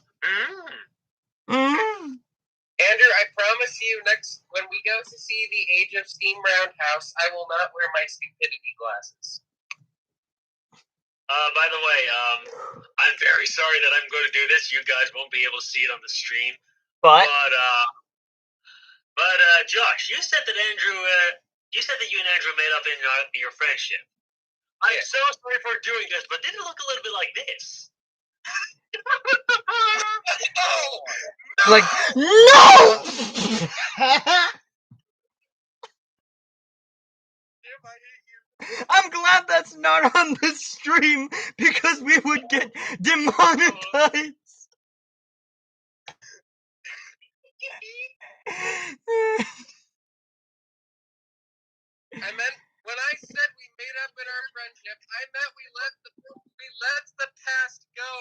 S2: Andrew, I promise you, when we go to see the Age of Steam Roundhouse, I will not wear my stupidity glasses.
S3: By the way, I'm very sorry that I'm going to do this. You guys won't be able to see it on the stream.
S1: But
S3: Josh, you said that you said that you and Andrew made up in your friendship. I'm so sorry for doing this, but didn't it look a little bit like this?
S1: like, no! I'm glad that's not on the stream because we would get demonetized.
S2: I meant when I said we made up in our friendship, I meant we let the past go.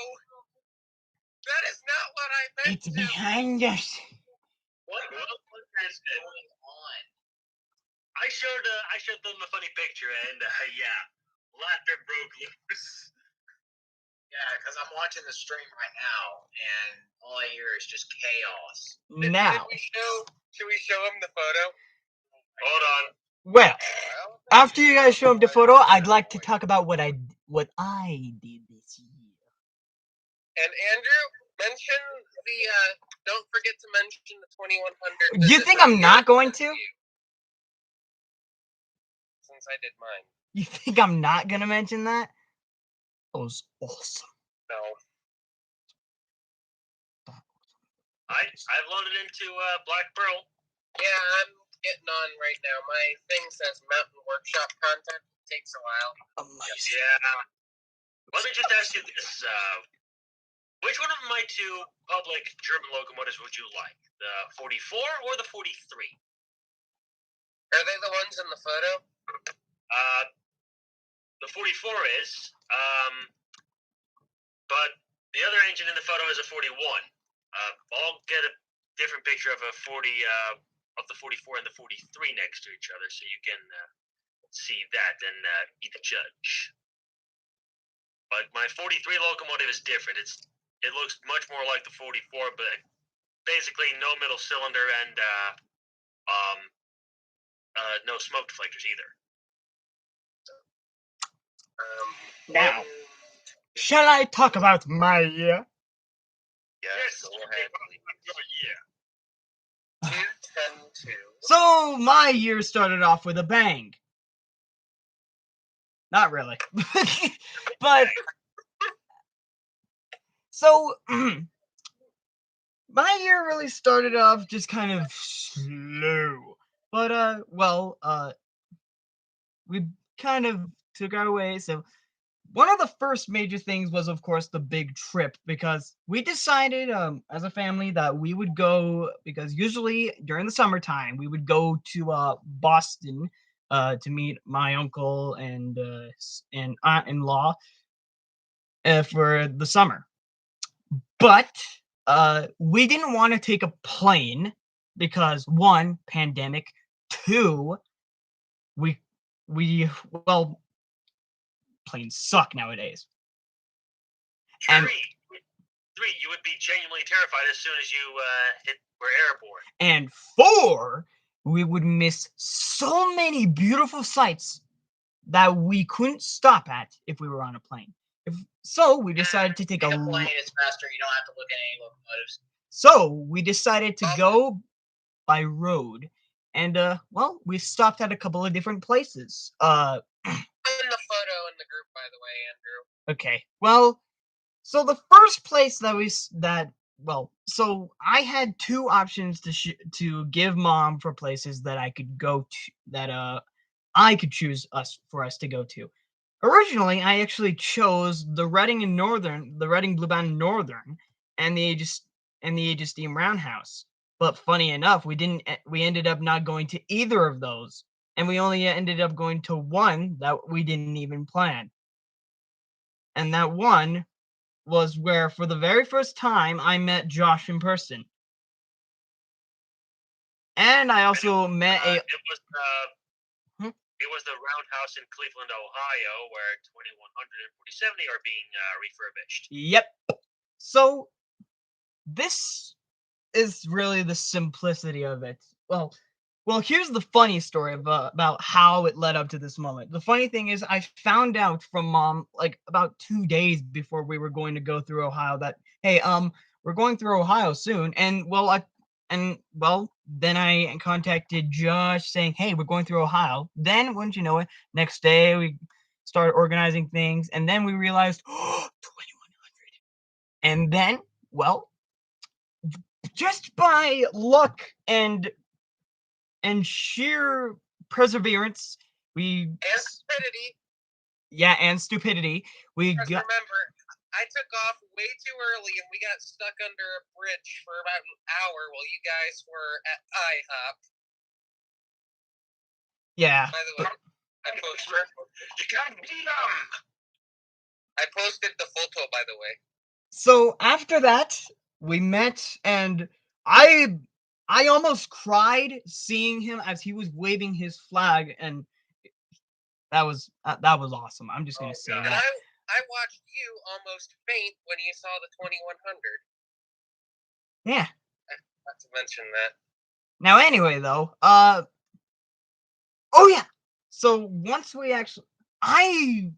S2: That is not what I meant.
S1: It's behind us.
S3: What is going on? I showed them a funny picture, and laughter broke loose.
S5: Yeah, because I'm watching the stream right now, and all I hear is just chaos.
S1: Now,
S2: Should we show him the photo?
S3: Hold on.
S1: well, after you guys show him the photo, I'd like to talk about what I did this year.
S2: And Andrew, mention don't forget to mention the 2100.
S1: You think I'm not going to?
S2: Since I did mine.
S1: You think I'm not gonna mention that? That was awesome.
S2: No.
S3: I've loaded into Black Pearl.
S2: Yeah, I'm getting on right now. My thing says Mountain Workshop content. It takes a while.
S1: Amazing.
S3: Yeah. Let me just ask you this. Which one of my 2 public German locomotives would you like? The 44 or the 43?
S2: Are they the ones in the photo?
S3: The 44 is, but the other engine in the photo is a 41. I'll get a different picture of a 40 of the 44 and the 43 next to each other, so you can see that and be the judge. But my 43 locomotive is different. It's it looks much more like the 44, but basically no middle cylinder and no smoke deflectors either.
S1: Now, shall I talk about my year?
S4: Yes, go ahead, please.
S3: Yeah.
S2: 2-10-2.
S1: So my year started off with a bang. Not really. But so my year really started off just kind of slow. But we kind of took our way. So one of the first major things was, of course, the big trip, because we decided as a family that we would go, because usually during the summertime we would go to Boston to meet my uncle and aunt-in-law for the summer. But we didn't want to take a plane because, one, pandemic, two, well, planes suck nowadays. And
S3: Three, you would be genuinely terrified as soon as you were airborne.
S1: And four, we would miss so many beautiful sights that we couldn't stop at if we were on a plane. So we decided to take
S5: a plane is faster. You don't have to look at any locomotives.
S1: So we decided to go by road, and we stopped at a couple of different places.
S2: In the photo in the group, by the way, Andrew.
S1: Okay. Well, so the first place so I had two options to give Mom for places that I could go to, that I could choose for us to go to. Originally, I actually chose the Reading Blue Band Northern, and the Aegis Steam Roundhouse. But funny enough, we ended up not going to either of those, and we only ended up going to one that we didn't even plan. And that one was where, for the very first time, I met Josh in person. And I also met
S3: It was the Roundhouse in Cleveland, Ohio, where 2100 and 4070 are being refurbished.
S1: Yep. So this is really the simplicity of it. Well, here's the funny story about how it led up to this moment. The funny thing is, I found out from Mom like about 2 days before we were going to go through Ohio that, hey, we're going through Ohio soon, and then I contacted Josh saying, hey, we're going through Ohio. Then, wouldn't you know it, next day we started organizing things, and then we realized, 2100. And then, just by luck and sheer perseverance,
S2: and stupidity.
S1: Yeah, and stupidity.
S2: Remember, I took off way too early and we got stuck under a bridge for about an hour while you guys were at IHOP.
S1: Yeah.
S2: By the way,
S3: You can't beat them!
S2: I posted the photo, by the way.
S1: So after that, we met, and I almost cried seeing him as he was waving his flag, and that was awesome. I'm just gonna say
S2: And
S1: that.
S2: I watched you almost faint when you saw the 2100.
S1: Yeah.
S2: Not to mention that.
S1: Now, anyway, though, oh yeah. So once we actually, I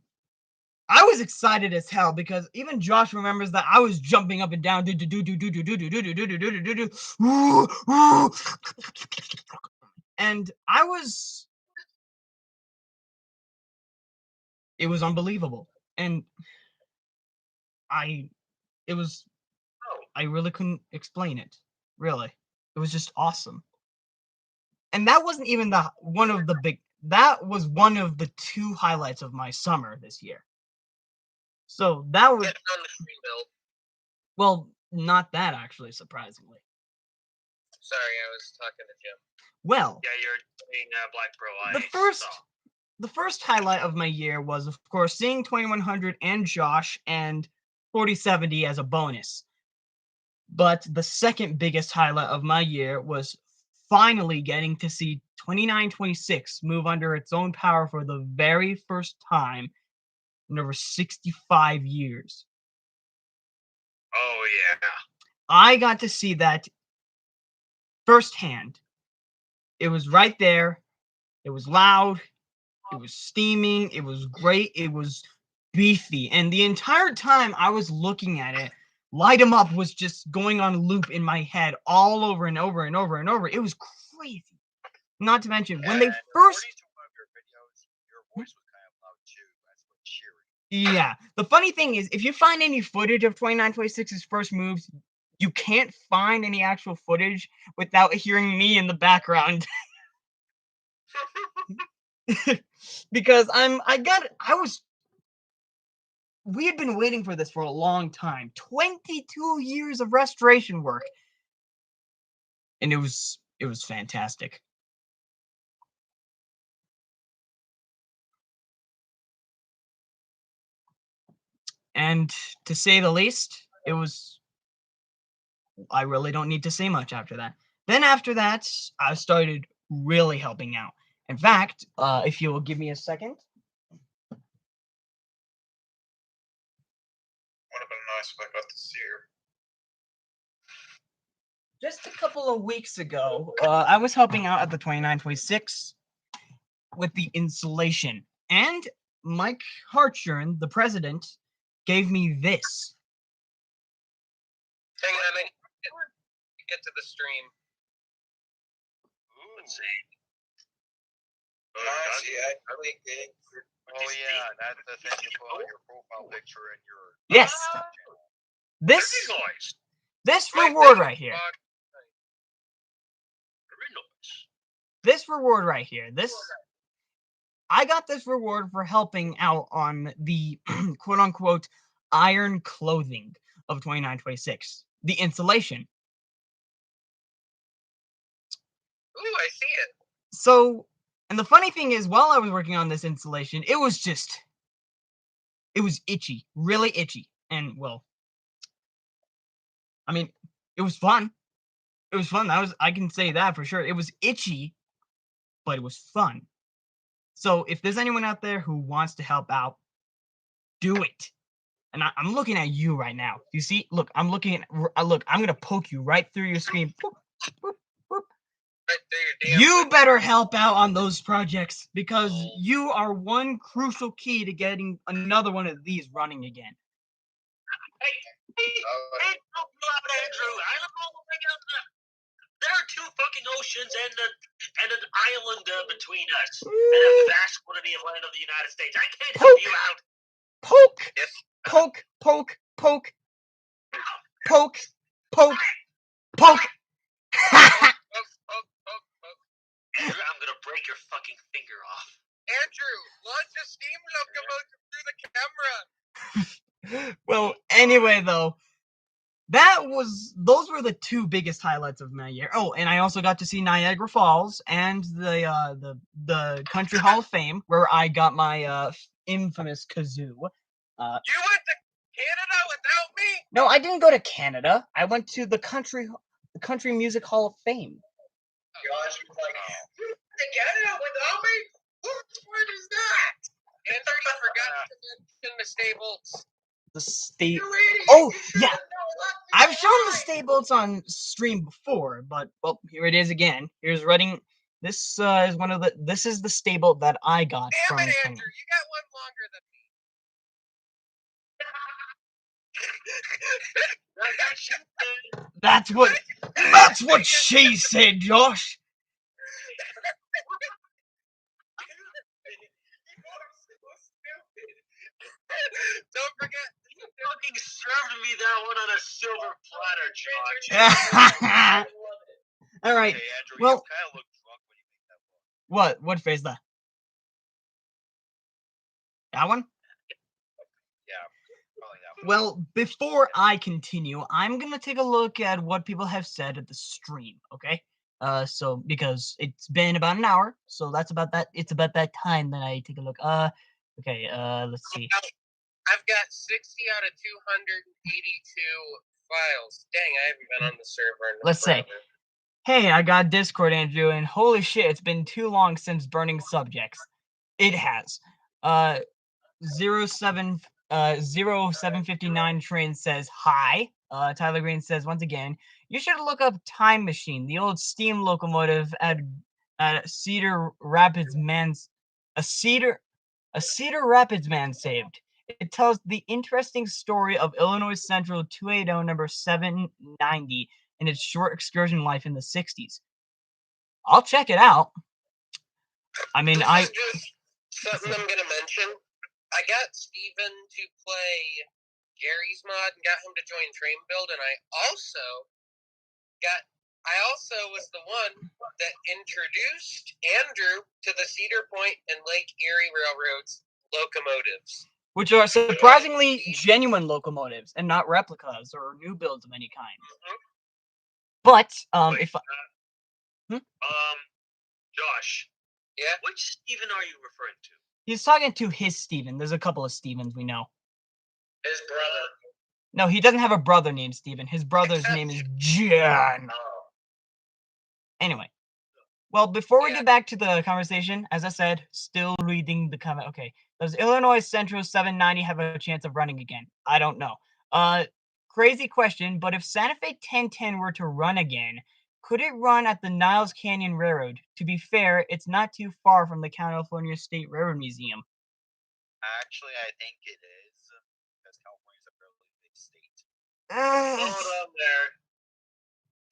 S1: was excited as hell because even Josh remembers that I was jumping up and down, and it was unbelievable, and I really couldn't explain it. Really, it was just awesome, and that wasn't even that was one of the two highlights of my summer this year. So that was
S2: Getting on the stream build.
S1: Well, not that actually, surprisingly.
S2: Sorry, I was talking to Jim.
S1: Well,
S3: yeah, you're doing Black Pro
S1: Ice. The first highlight of my year was, of course, seeing 2100 and Josh and 4070 as a bonus. But the second biggest highlight of my year was finally getting to see 2926 move under its own power for the very first time in over 65 years.
S3: Oh yeah.
S1: I got to see that firsthand. It was right there. It was loud. It was steaming. It was great. It was beefy. And the entire time I was looking at it, Light 'em Up was just going on loop in my head all over and over and over and over. It was crazy. Not to mention, when they
S4: And
S1: first...
S4: according to one of your videos, your voice was kind of loud too. That's what cheering.
S1: Yeah. The funny thing is, if you find any footage of 2926's first moves, you can't find any actual footage without hearing me in the background. Because we had been waiting for this for a long time. 22 years of restoration work. And it was fantastic. And to say the least, I really don't need to say much after that. Then after that, I started really helping out. In fact, if you will give me a second.
S5: Would have been nice if I got to see her.
S1: Just a couple of weeks ago, I was helping out at the 2926 with the installation. And Mike Hartshorn, the president, gave me this.
S2: Hang on, get to the stream.
S3: Let's see.
S5: I think
S4: Oh yeah, that's the thing you put on your profile picture and your.
S1: Yes. This
S3: Very nice.
S1: this reward right here.
S3: Very nice.
S1: This reward right here. I got this reward for helping out on the quote unquote iron clothing of 2926. The installation.
S2: Ooh, I see it.
S1: So, and the funny thing is, while I was working on this installation, it was itchy, really itchy. And well, I mean, it was fun. It was fun. I can say that for sure. It was itchy, but it was fun. So if there's anyone out there who wants to help out, do it. And I'm looking at you right now. You see? Look, I'm looking at. Look, I'm gonna poke you right through your screen. Boop, boop, boop.
S2: Right there, your damn
S1: You
S2: foot.
S1: better help out on those projects because you are one crucial key to getting another one of these running again.
S3: Hey, help you out, Andrew. I live all the way out there. There are two fucking oceans and an island between us, and a vast quantity of land of the United States. I can't help you out.
S1: Poke,
S2: Yes.
S1: poke, poke, poke, poke, poke, poke.
S3: Andrew, I'm gonna break your fucking finger off.
S2: Andrew, launch a steam locomotive through the camera.
S1: Well, anyway, though, those were the two biggest highlights of my year. Oh, and I also got to see Niagara Falls and the Country Hall of Fame, where I got my infamous kazoo.
S2: You went to Canada without me?
S1: No, I didn't go to Canada. I went to the Country Music Hall of Fame.
S5: Josh was like, "You went to Canada without me? Whose word is that?"
S2: Andrew, you forgot to mention the stables.
S1: The state.
S5: You idiot!
S1: Oh,
S5: You should
S1: yeah.
S5: have known left me
S1: I've shown the
S5: behind.
S1: stay boats on stream before, but well, here it is again. Here's running. This is this is the stay boat that I got
S2: Damn
S1: from
S2: it,
S1: Kenya.
S2: Andrew, you got one longer than me.
S1: That's what she said, Josh.
S2: Don't forget.
S3: You fucking served me that one on a silver platter, Josh.
S1: All right.
S4: Okay, Andrew,
S1: Well-
S4: you kind of look drunk when you make that look.
S1: What phrase that? That one?
S4: Yeah, probably that one.
S1: Well, before I continue, I'm gonna take a look at what people have said at the stream, okay? So because it's been about an hour, so that's about that. It's about that time that I take a look. Okay. Let's see.
S2: I've got 60 out of 282 files. Dang, I haven't been on the server in
S1: Let's say.
S2: forever.
S1: Hey, I got Discord, Andrew, and holy shit, it's been too long since burning subjects. It has. 07 0759 train says hi. Tyler Green says once again, you should look up Time Machine, the old steam locomotive at Cedar Rapids a Cedar Rapids man saved. It tells the interesting story of Illinois Central 280 number 790 and its short excursion life in the 60s. I'll check it out. I mean,
S2: This is just something I'm gonna mention. I got Steven to play Gary's mod and got him to join Train Build, and I also was the one that introduced Andrew to the Cedar Point and Lake Erie Railroad's locomotives.
S1: Which are surprisingly genuine locomotives and not replicas or new builds of any kind.
S2: Mm-hmm.
S1: But
S3: Wait,
S1: Hmm?
S3: Josh.
S2: Yeah.
S3: Which Steven are you referring to?
S1: He's talking to his Steven. There's a couple of Stevens we know.
S2: His brother.
S1: No, he doesn't have a brother named Steven. His brother's name is John. Anyway. Well, before we get back to the conversation, as I said, still reading the comment. Okay. Does Illinois Central 790 have a chance of running again? I don't know. Crazy question, but if Santa Fe 1010 were to run again, could it run at the Niles Canyon Railroad? To be fair, it's not too far from the California State Railroad Museum.
S4: Actually, I think it is, because California is a fairly big state.
S3: Hold on there.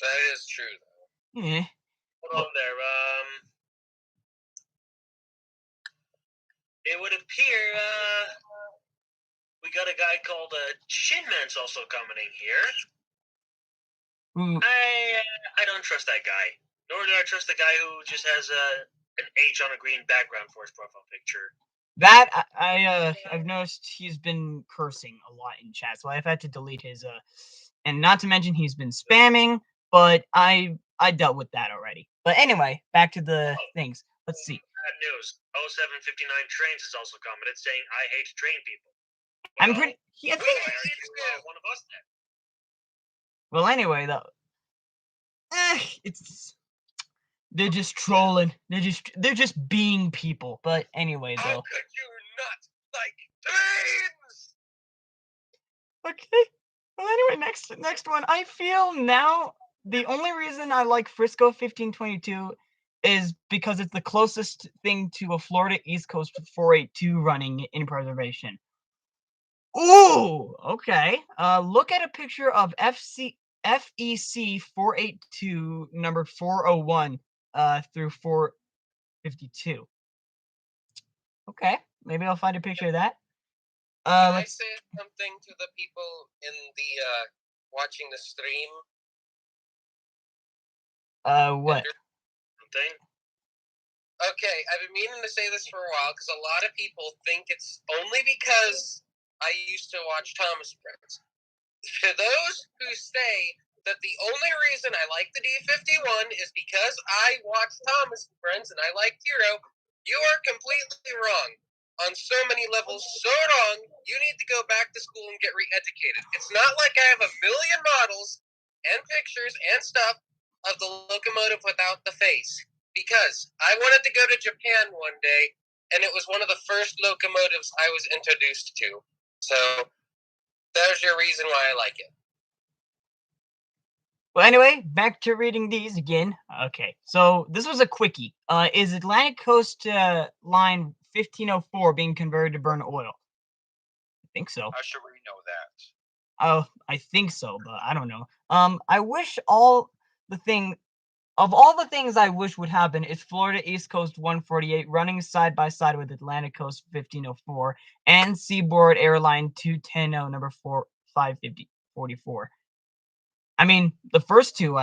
S2: That is true, though.
S1: Yeah.
S3: Hold on there. It would appear we got a guy called Shin Man's also coming in here.
S1: Ooh.
S3: I don't trust that guy. Nor do I trust the guy who just has an H on a green background for his profile picture.
S1: That I've noticed he's been cursing a lot in chat, so I've had to delete his and not to mention he's been spamming, but I dealt with that already. But anyway, back to the things. Let's see.
S3: Bad news. 0759 Trains is also coming. It's saying I hate train people.
S1: I'm pretty. I think.
S3: Why are you one of us then?
S1: Well, anyway, though, they're just trolling. They're just being people. But anyway,
S2: How
S1: though.
S2: could you not like trains?
S1: Okay. Well, anyway, next one. I feel now the only reason I like Frisco 1522 is because it's the closest thing to a Florida East Coast 482 running in preservation. Ooh, okay. Look at a picture of FEC 482 number 401 through 452. Okay, maybe I'll find a picture of that.
S2: Can I say something to the people in the watching the stream?
S1: What?
S3: Something?
S2: Okay, I've been meaning to say this for a while because a lot of people think it's only because I used to watch Thomas Prince. To those who say that the only reason I like the D51 is because I watched Thomas Prince and I liked Hero, you are completely wrong. On so many levels, so wrong, you need to go back to school and get re-educated. It's not like I have a million models and pictures and stuff of the locomotive without the face. Because I wanted to go to Japan one day, and it was one of the first locomotives I was introduced to. So, there's your reason why I like it.
S1: Well, anyway, back to reading these again. Okay, so this was a quickie. Is Atlantic Coast line 1504 being converted to burn oil? I think so.
S4: How should we know that?
S1: Oh, I think so, but I don't know. I wish all the things I wish would happen is Florida East Coast 148 running side by side with Atlantic Coast 1504 and Seaboard Airline 210 number 544. I mean, the first two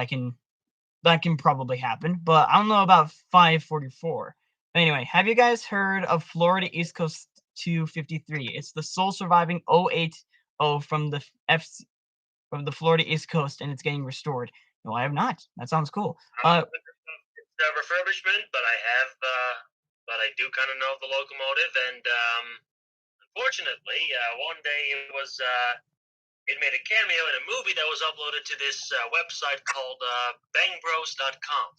S1: that can probably happen, but I don't know about 544. Anyway, have you guys heard of Florida East Coast 253? It's the sole surviving 080 from the Florida East Coast, and it's getting restored. No, I have not. That sounds cool.
S3: It's a refurbishment, but I do kind of know the locomotive, and unfortunately, one day it made a cameo in a movie that was uploaded to this website called bangbros.com.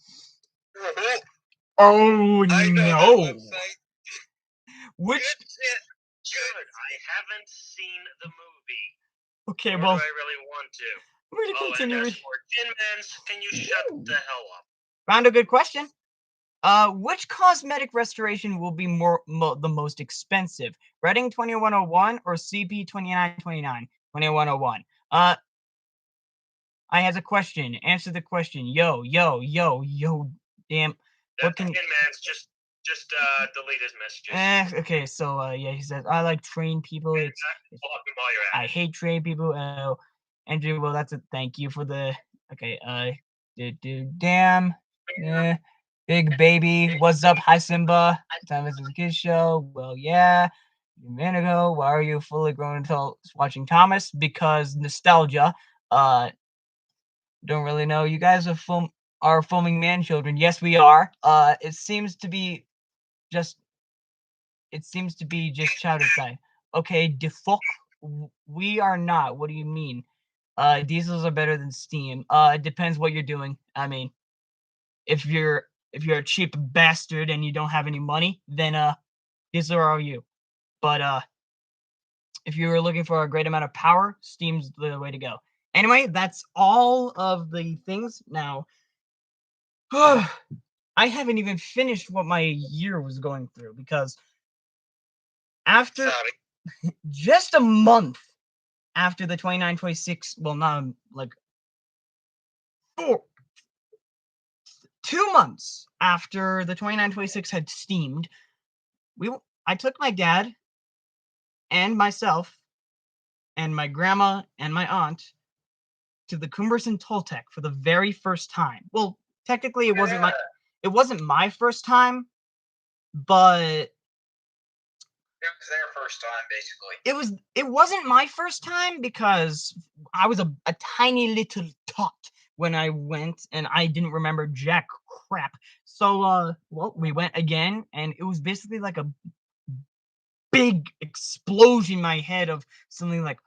S1: Oh
S2: I know
S1: no!
S2: that website.
S1: Which?
S3: should. I haven't seen the movie.
S1: Okay,
S3: Nor
S1: well,
S3: do I really want to.
S1: we're gonna
S3: Oh, and
S1: continue.
S3: as for Tin Mans, can you shut the hell up?
S1: Found a good question. Which cosmetic restoration will be the most expensive? Reading 2101 or CP 2929? 2101. I has a question. Answer the question. Yo. Damn. What can?
S3: Tin Mans, just delete his messages.
S1: Okay. So yeah, he says I like trained people.
S3: Block him while you're at
S1: I hate trained people. Andrew, well, that's a thank you for the. Okay. Damn. Big baby. What's up? Hi Simba. Time is a kid's show. Well, yeah. A minute ago, why are you fully grown until watching Thomas? Because nostalgia. Don't really know. You guys are filming man children. Yes, we are. It seems to be just chowder side. Okay, the fuck. We are not. What do you mean? Diesels are better than steam. It depends what you're doing. I mean, if you're a cheap bastard and you don't have any money, then diesel are you. But if you're looking for a great amount of power, steam's the way to go. Anyway, that's all of the things now. I haven't even finished what my year was going through because after just a month after the 29-26, well, not like 2 months after the 29-26 had steamed, I took my dad and myself and my grandma and my aunt to the Cumberson Toltec for the very first time. Well, technically it wasn't my first time, but
S5: It was their first time, basically.
S1: It wasn't my first time because I was a tiny little tot when I went and I didn't remember jack crap. So well, we went again and it was basically like a big explosion in my head of something like,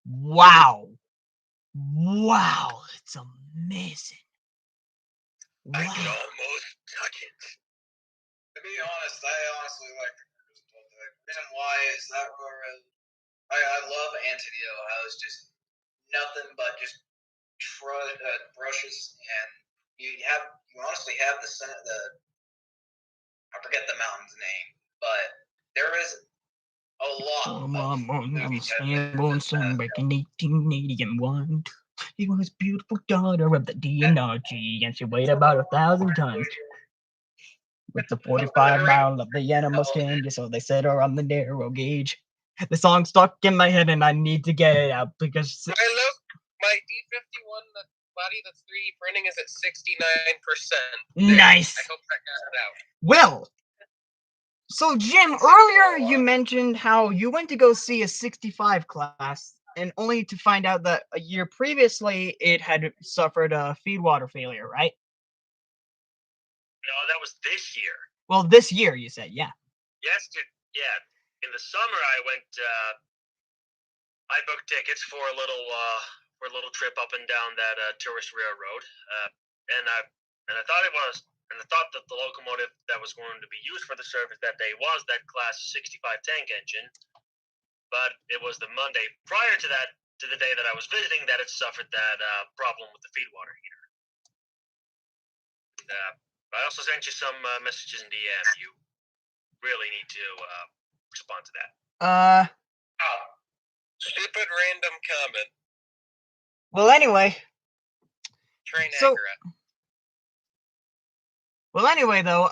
S1: wow, it's amazing.
S3: I can almost touch it.
S5: To be honest, I honestly like the Cumberson Toltec. The reason why is that I love Antonio. How it's just nothing but just brushes, and you honestly have the I forget the mountain's name, but there is a lot.
S1: I'm born some back in 1881. He was a beautiful daughter of the DNRG, and she weighed about 1,000 tons. With the 45-mile of the animal skin, so they set her on the narrow gauge. The song stuck in my head, and I need to get it out because.
S2: My D51, the body that's 3D printing, is at 69%.
S1: Nice.
S2: I hope that got it out.
S1: Well, so Jim, earlier you mentioned how you went to go see a 65 class, and only to find out that a year previously it had suffered a feedwater failure, right?
S3: No, that was this year.
S1: Well, this year you said, yeah.
S3: Yes, yeah. In the summer, I went. I booked tickets for a little trip up and down that tourist railroad, and I thought that the locomotive that was going to be used for the service that day was that Class 65 tank engine, but it was the Monday prior to that, to the day that I was visiting, that it suffered that problem with the feedwater heater. I also sent you some messages in DM. You really need to respond to that.
S2: Stupid random comment.
S1: Well, anyway.
S2: Train accurate.
S1: Well, anyway, though,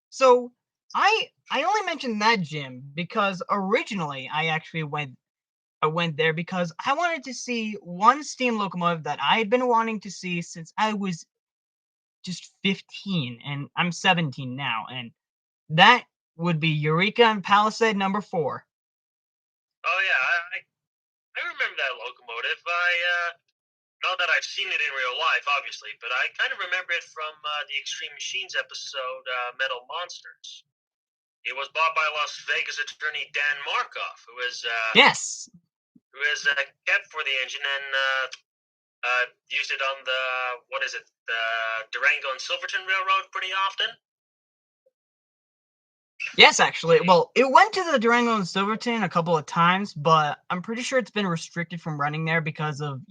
S1: so I only mentioned that gym because originally I actually went there because I wanted to see one steam locomotive that I had been wanting to see since I was just 15, and I'm 17 now, and that would be Eureka and Palisade number 4.
S3: Oh yeah, I remember that locomotive. Not that I've seen it in real life, obviously, but I kind of remember it from the Extreme Machines episode, Metal Monsters. It was bought by Las Vegas attorney Dan Markov, who is kept for the engine and used it on the Durango and Silverton Railroad pretty often.
S1: Yes, actually. Well, it went to the Durango and Silverton a couple of times, but I'm pretty sure it's been restricted from running there because of,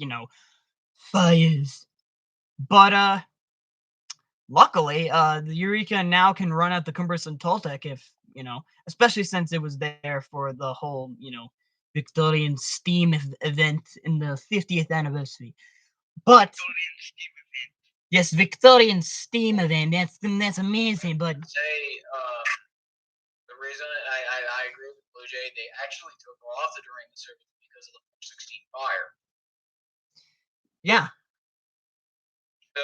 S1: fires. But luckily, the Eureka now can run at the Cumberland Toltec if, especially since it was there for the whole, Victorian Steam event in the 50th anniversary. But yes, Victorian Steam event. That's amazing. But
S5: Say, the reason I agree with Blue Jay, they actually took off the Durango service because of the 416 fire.
S1: yeah,
S5: So,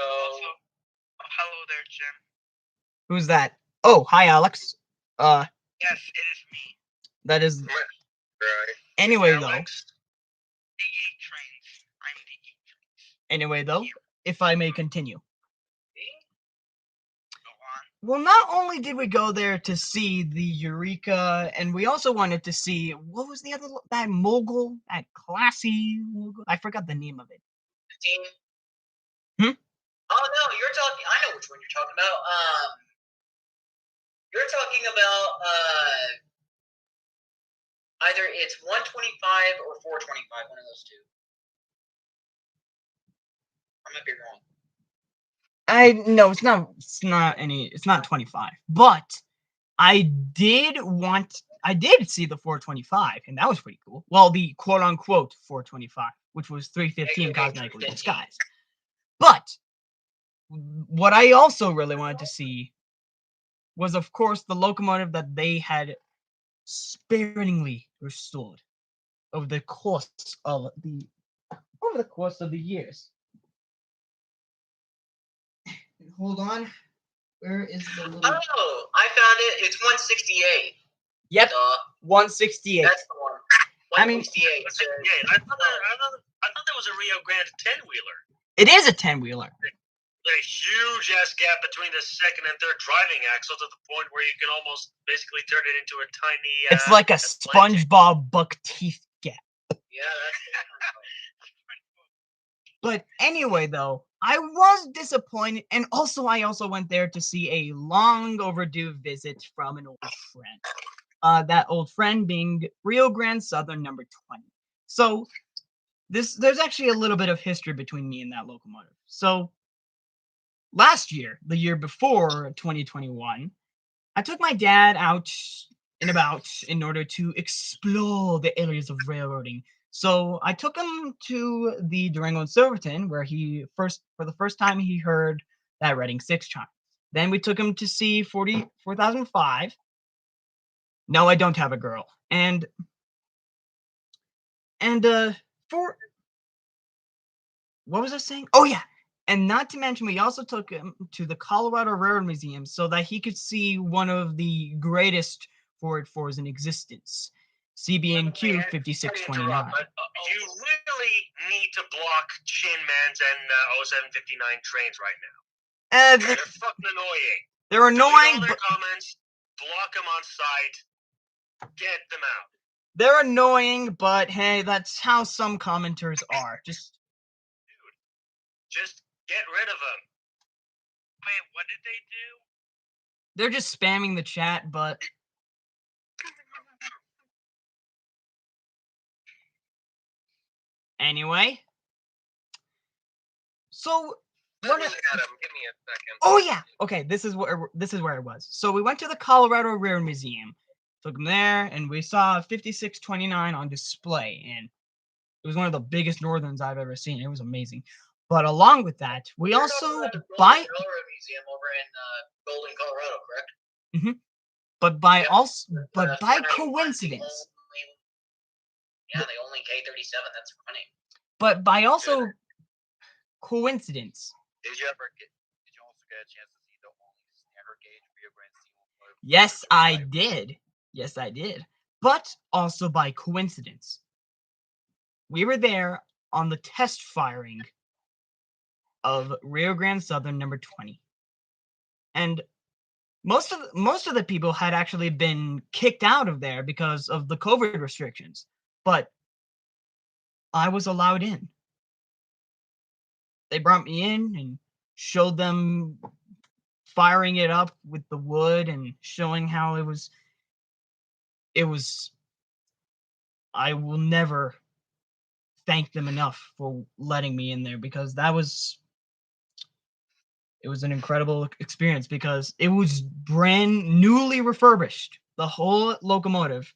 S6: Hello there, Jim.
S1: who's that? Oh, hi, Alex.
S6: Yes, it is me.
S1: That is.
S3: Right.
S1: Anyway, though.
S3: Alex?
S6: D8 trains. I'm D8 trains.
S1: Anyway, though, if I may continue.
S6: Go on.
S1: Well, not only did we go there to see the Eureka, and we also wanted to see, what was the other, that mogul, that classy mogul? I forgot the name of it.
S5: team.
S1: Hmm?
S5: Oh no, you're talking. I know which one you're talking about. You're talking about either it's 125 or 425. One of those two. I might be wrong.
S1: No, it's not 25. But I did see the 425, and that was pretty cool. Well, the quote unquote 425, which was 315
S5: AKA
S1: cosmetically
S5: 315.
S1: disguised. But what I also really wanted to see was, of course, the locomotive that they had sparingly restored over the course of the years. Hold on. Where is the little?
S5: Oh, I found it. It's 168.
S1: Yep,
S5: Duh.
S1: 168.
S5: That's the one.
S1: I mean-
S5: 168.
S3: Yeah, I thought that was a Rio Grande 10-wheeler.
S1: It is a 10-wheeler.
S3: There's a huge ass gap between the second and third driving axle to the point where you can almost basically turn it into a tiny.
S1: It's like a
S3: Atlantic.
S1: SpongeBob buck teeth gap.
S5: Yeah, that's
S1: But anyway, though, I was disappointed, and also I also went there to see a long overdue visit from an old friend. That old friend being Rio Grande Southern number 20. So there's actually a little bit of history between me and that locomotive. So last year, the year before 2021, I took my dad out and about in order to explore the areas of railroading. So I took him to the Durango and Silverton, where for the first time he heard that Reading 6 chime. Then we took him to see 4005. No, I don't have a girl. And for what was I saying? Oh yeah. And not to mention, we also took him to the Colorado Railroad Museum so that he could see one of the greatest 484s in existence, CB&Q 5629.
S3: You really need to block Chin Man's and 0759 trains right now. They're fucking annoying.
S1: They're
S3: Delete all
S1: annoying,
S3: their
S1: but
S3: comments, block them on site, get them out.
S1: they're annoying, but hey, that's how some commenters are. Just
S3: get rid of them.
S6: Wait, what did they do?
S1: they're just spamming the chat, but anyway. So
S2: Let me, Adam, give me a second.
S1: oh yeah, okay. This is where I was. So we went to the Colorado Railroad Museum, took them there, and we saw 5629 on display, and it was one of the biggest northerns I've ever seen. It was amazing. But along with that, we
S5: You're
S1: also
S5: talking about the Golden
S1: by
S5: Railroad Museum over in Golden, Colorado, correct?
S1: but by
S5: Yep.
S1: also but
S5: That's
S1: by
S5: running on the
S1: coincidence,
S5: only- the only K37 that's running.
S1: but by also coincidence.
S4: Did you also get a chance to see the only standard gauge Rio Grande Steel locomotive?
S1: Yes, I did. Yes, I did. But also by coincidence, we were there on the test firing of Rio Grande Southern number 20. And most of the people had actually been kicked out of there because of the COVID restrictions. But I was allowed in. They brought me in and showed them firing it up with the wood and showing how it was it was. I will never thank them enough for letting me in there because it was an incredible experience because it was brand newly refurbished, the whole locomotive.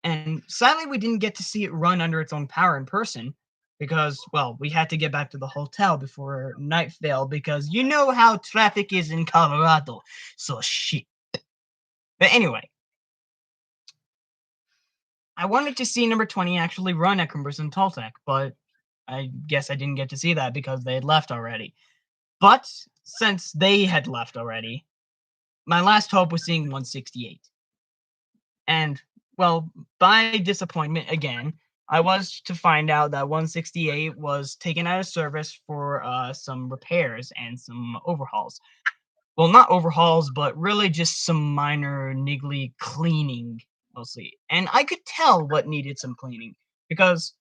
S1: And sadly, we didn't get to see it run under its own power in person because, well, we had to get back to the hotel before night fell because you know how traffic is in Colorado. So shit. But anyway, I wanted to see number 20 actually run at Cumberson Toltec, but I guess I didn't get to see that because they had left already. But since they had left already, my last hope was seeing 168. And, well, by disappointment again, I was to find out that 168 was taken out of service for some repairs and some overhauls. Well, not overhauls, but really just some minor niggly cleaning, mostly. And I could tell what needed some cleaning because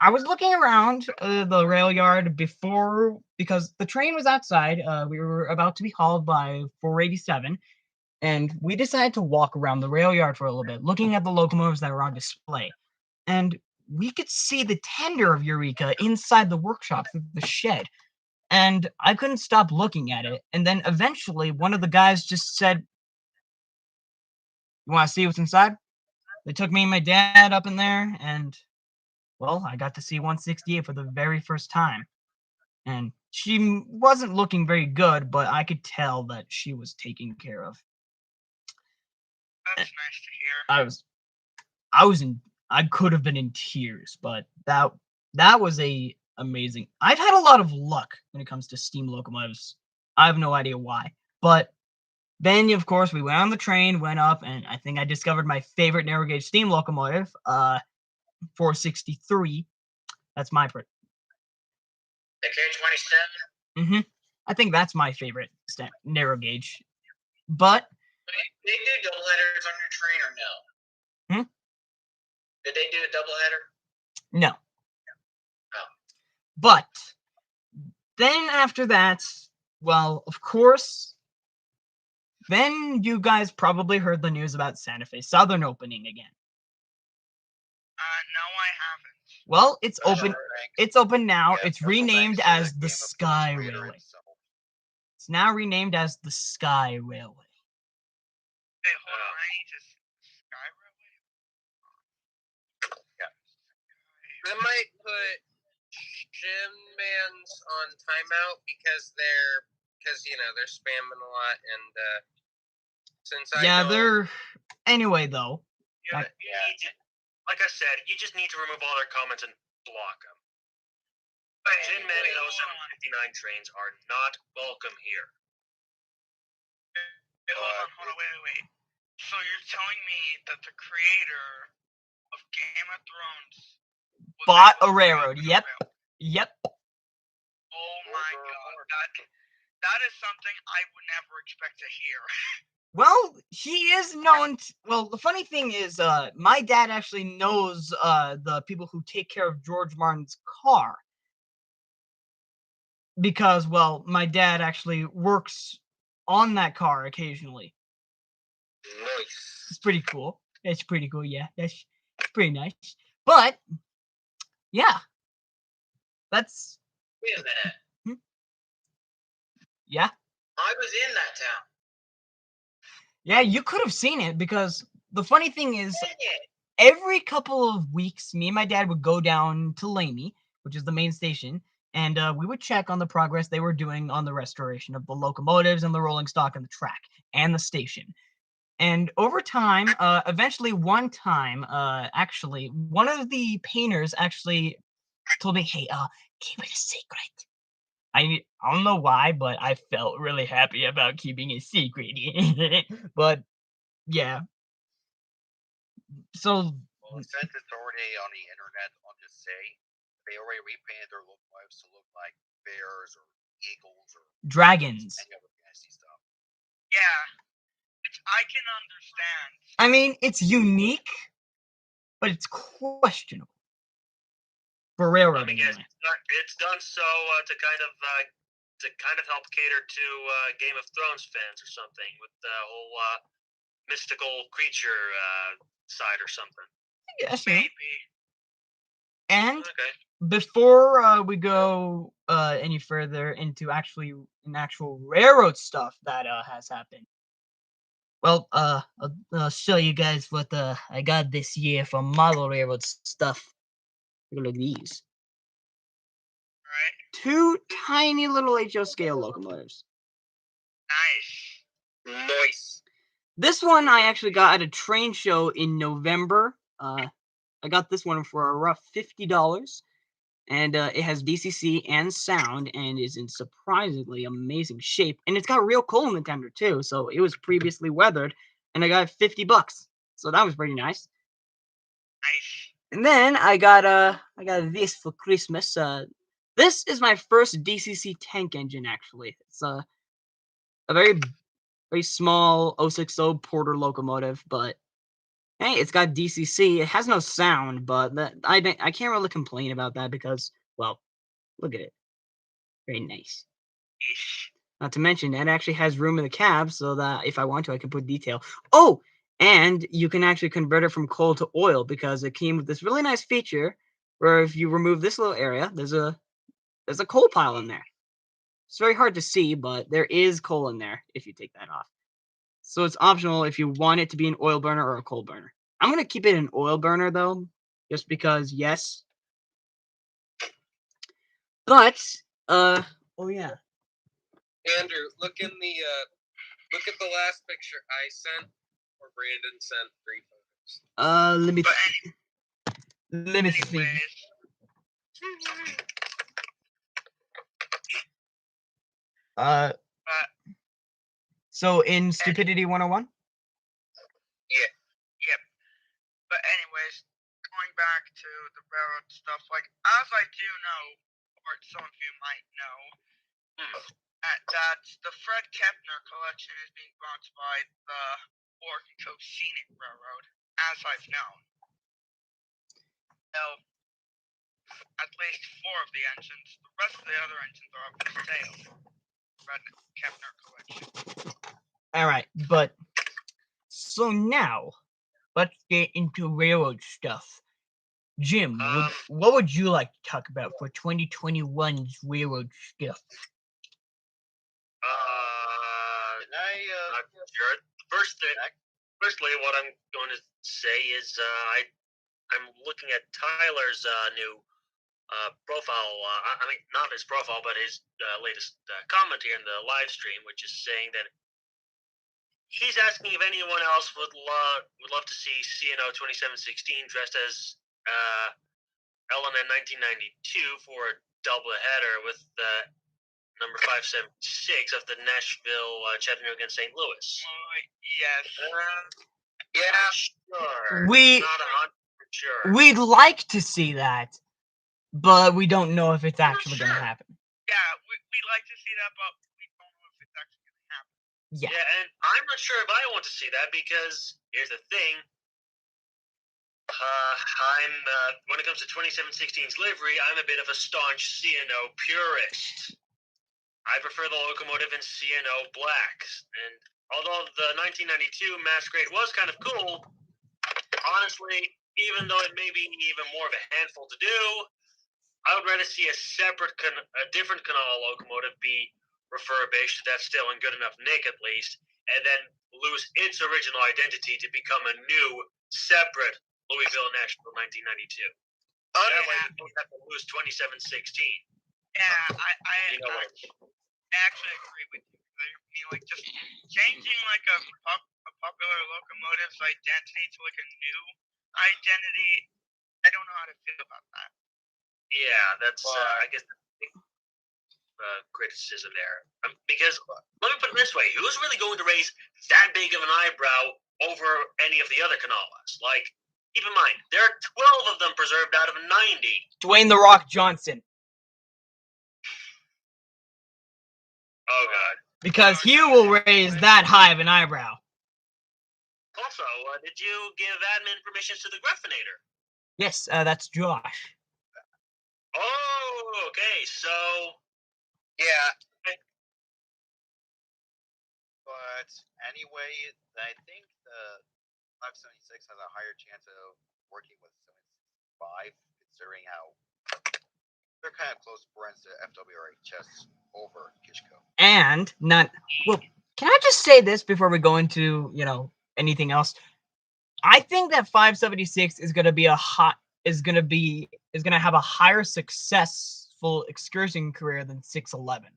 S1: I was looking around the rail yard before because the train was outside. We were about to be hauled by 487, and we decided to walk around the rail yard for a little bit, looking at the locomotives that were on display. And we could see the tender of Eureka inside the workshop through the shed. And I couldn't stop looking at it. And then eventually, one of the guys just said, "You want to see what's inside?" They took me and my dad up in there, and well, I got to see 168 for the very first time. And she wasn't looking very good, but I could tell that she was taken care of.
S6: That's nice to hear.
S1: I could have been in tears, but that was a amazing. I've had a lot of luck when it comes to steam locomotives. I have no idea why, but then of course we went on the train, went up, and I think I discovered my favorite narrow gauge steam locomotive, 463. That's my
S2: The K-27.
S1: I think that's my favorite narrow gauge. But
S2: They do double headers on your train or no? Did they do a double header?
S1: no.
S2: Oh.
S1: But then after that, well, of course, then you guys probably heard the news about Santa Fe Southern opening again.
S6: No, I haven't.
S1: Well, it's open.
S4: Frank.
S1: It's open now.
S4: Yeah,
S1: It's
S4: Special
S1: renamed
S4: thanks to
S1: as the
S4: Game of
S1: Sky
S4: Thrones creator
S1: Railway.
S4: himself.
S1: It's now renamed as the Sky Railway.
S6: Wait, hold on. I need to Sky Railway.
S2: I might put Gym Mans on timeout because they're spamming a lot, and since I
S1: Yeah,
S2: don't,
S1: they're. Anyway, though.
S3: You need to, like I said, you just need to remove all their comments and block them. Tin Men and 0759 trains are not welcome here.
S6: Hold on, wait. So you're telling me that the creator of Game of Thrones
S1: Bought a railroad. Yep.
S6: Oh my god, that is something I would never expect to hear.
S1: Well, he is known. Well, the funny thing is, my dad actually knows the people who take care of George Martin's car. Because, well, my dad actually works on that car occasionally.
S2: Nice.
S1: It's pretty cool. It's pretty cool, yeah. That's pretty nice. But, yeah. That's...
S2: Wait a minute.
S1: Yeah?
S2: I was in that town.
S1: Yeah, you could have seen it because the funny thing is,
S2: Dang it.
S1: every couple of weeks, me and my dad would go down to Lamy, which is the main station, and we would check on the progress they were doing on the restoration of the locomotives and the rolling stock and the track and the station. And over time, eventually one time, actually, one of the painters actually told me, "Hey, keep it a secret." I don't know why, but I felt really happy about keeping it secret. But yeah. So
S4: Well, since it's already on the internet, I'll just say they already repainted their locomotives to look like bears or eagles or
S1: dragons.
S4: any other fantasy stuff.
S6: Yeah, I can understand.
S1: I mean, it's unique, but it's questionable for railroading.
S3: I guess
S1: Anyway.
S3: it's done so to kind of help cater to Game of Thrones fans or something with the whole mystical creature side or something.
S1: Yes,
S6: Maybe.
S1: And
S3: Okay.
S1: before we go any further into actual railroad stuff that has happened, well, I'll show you guys what I got this year for model railroad stuff. Look at these.
S6: Right?
S1: 2 tiny little HO scale locomotives.
S6: Nice.
S2: Nice.
S1: This one I actually got at a train show in November. I got this one for a rough $50. And it has DCC and sound and is in surprisingly amazing shape. And it's got real coal in the tender too, so it was previously weathered. And I got $50, so that was pretty nice.
S6: Nice.
S1: And then I got this for Christmas. This is my first DCC tank engine actually. It's a very small 060 Porter locomotive, but hey, it's got DCC. It has no sound, but I can't really complain about that because, well, look at it. Very nice. Not to mention, it actually has room in the cab so that if I want to, I can put detail. Oh, and you can actually convert it from coal to oil because it came with this really nice feature where if you remove this little area, there's a coal pile in there. It's very hard to see, but there is coal in there if you take that off. So it's optional if you want it to be an oil burner or a coal burner. I'm going to keep it an oil burner though, just because, yes. But, oh yeah.
S2: Andrew, look at the last picture I sent, or Brandon sent 3 photos.
S1: Let me see.
S6: Anyways.
S1: So in Stupidity 101?
S6: Yep. But anyways, going back to the railroad stuff, like, as I do know, or some of you might know, that the Fred Kepner collection is being brought by the Oregon Coast Scenic Railroad, as I've known. So, at least 4 of the engines. The rest of the other engines are up for sale. Fred Kepner collection.
S1: Alright, but so now let's get into railroad stuff. Jim, what would you like to talk about for 2021's railroad stuff?
S3: Not sure. Firstly, what I'm going to say is I'm looking at Tyler's new profile. I mean, not his profile, but his latest comment here in the live stream, which is saying that he's asking if anyone else would love to see CNO 2716 dressed as Ellen in 1992 for a double header with number 576 of the Nashville, Chattanooga, and St. Louis.
S6: Yes.
S3: Yeah, sure.
S1: We-
S3: Not 100% sure.
S1: We'd like to see that, but we don't know if it's actually going to happen.
S6: Yeah, we'd like to see that, but we don't know if it's actually going to happen.
S1: Yeah.
S3: Yeah, and I'm not sure if I want to see that because here's the thing. When it comes to 2716's livery, I'm a bit of a staunch CNO purist. I prefer the locomotive in CNO blacks, and although the 1992 Masquerade was kind of cool, honestly, even though it may be even more of a handful to do, I would rather see a different Canal locomotive be refurbished, that's still in good enough nick at least, and then lose its original identity to become a new, separate Louisville Nashville 1992. That way we don't have to lose 2716.
S6: Yeah,
S3: You know what?
S6: I actually agree with you. I mean, like, just changing like a popular locomotive's identity to like a new identity, I don't know how to feel about that.
S3: Yeah, that's I guess that's a big criticism there. Because let me put it this way: who's really going to raise that big of an eyebrow over any of the other Canalas? Like, keep in mind, there are 12 of them preserved out of 90.
S1: Dwayne "The Rock" Johnson.
S3: Oh God.
S1: Because he will raise that high of an eyebrow.
S3: Also, did you give admin permissions to the Gruffinator?
S1: Yes, that's Josh.
S3: Oh, okay. So,
S4: Yeah. But anyway, I think the 576 has a higher chance of working with 765, considering how they're kind of close friends to FWRHS over Kishko.
S1: And not well. Can I just say this before we go into anything else? I think that 576 is gonna be is gonna have a higher successful excursion career than 611.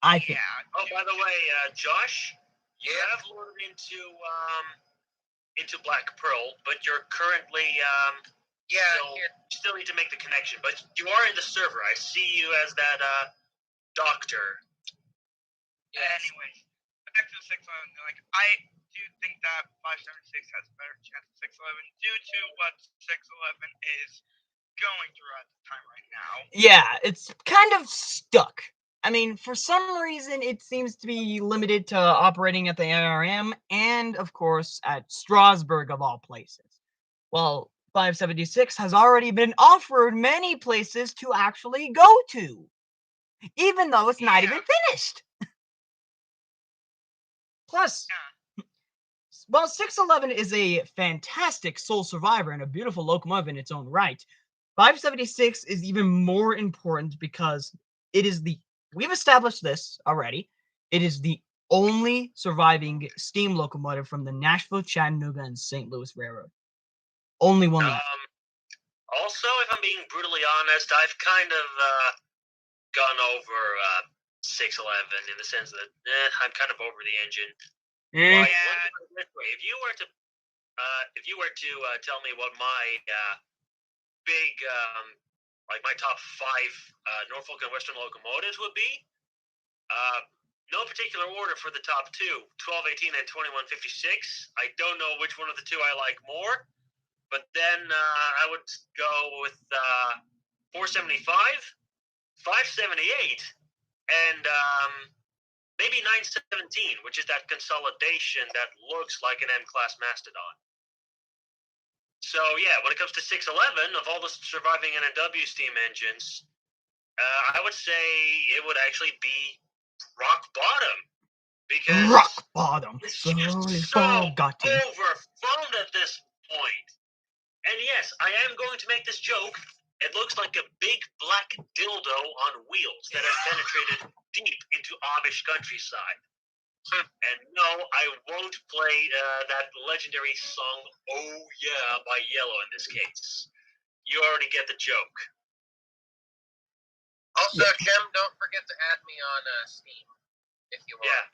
S1: I think.
S3: Oh, by the way, Josh, you have lured into Black Pearl, but you're currently still need to make the connection. But you are in the server. I see you as that doctor.
S6: Anyway, back to 611. Like, I do think that 576 has a better chance of 611 due to what 611 is going through at the time right now.
S1: Yeah, it's kind of stuck. I mean, for some reason, it seems to be limited to operating at the ARM and, of course, at Strasbourg, of all places. Well, 576 has already been offered many places to actually go to, even though it's not even finished. Plus, while 611 is a fantastic Soul Survivor and a beautiful locomotive in its own right, 576 is even more important because it is we've established this already, it is the only surviving steam locomotive from the Nashville, Chattanooga, and St. Louis Railroad. Only one left.
S3: Also, if I'm being brutally honest, I've kind of gone over 611 in the sense that I'm kind of over the engine. Like, if you were to tell me what my big like my top 5 Norfolk and Western locomotives would be, no particular order for the top 2, 1218 and 2156. I don't know which one of the two I like more, but then I would go with 475, 578, and maybe 917, which is that consolidation that looks like an M-class Mastodon. So yeah, when it comes to 611, of all the surviving NNW steam engines, I would say it would actually be rock bottom, because
S1: Rock bottom.
S3: it's just so overfilled at this point. And yes, I am going to make this joke. It looks like a big black dildo on wheels that has penetrated deep into Amish countryside. And no, I won't play that legendary song, Oh Yeah, by Yellow in this case. You already get the joke.
S2: Also, Jim, don't forget to add me on Steam, if you want.
S3: Yeah.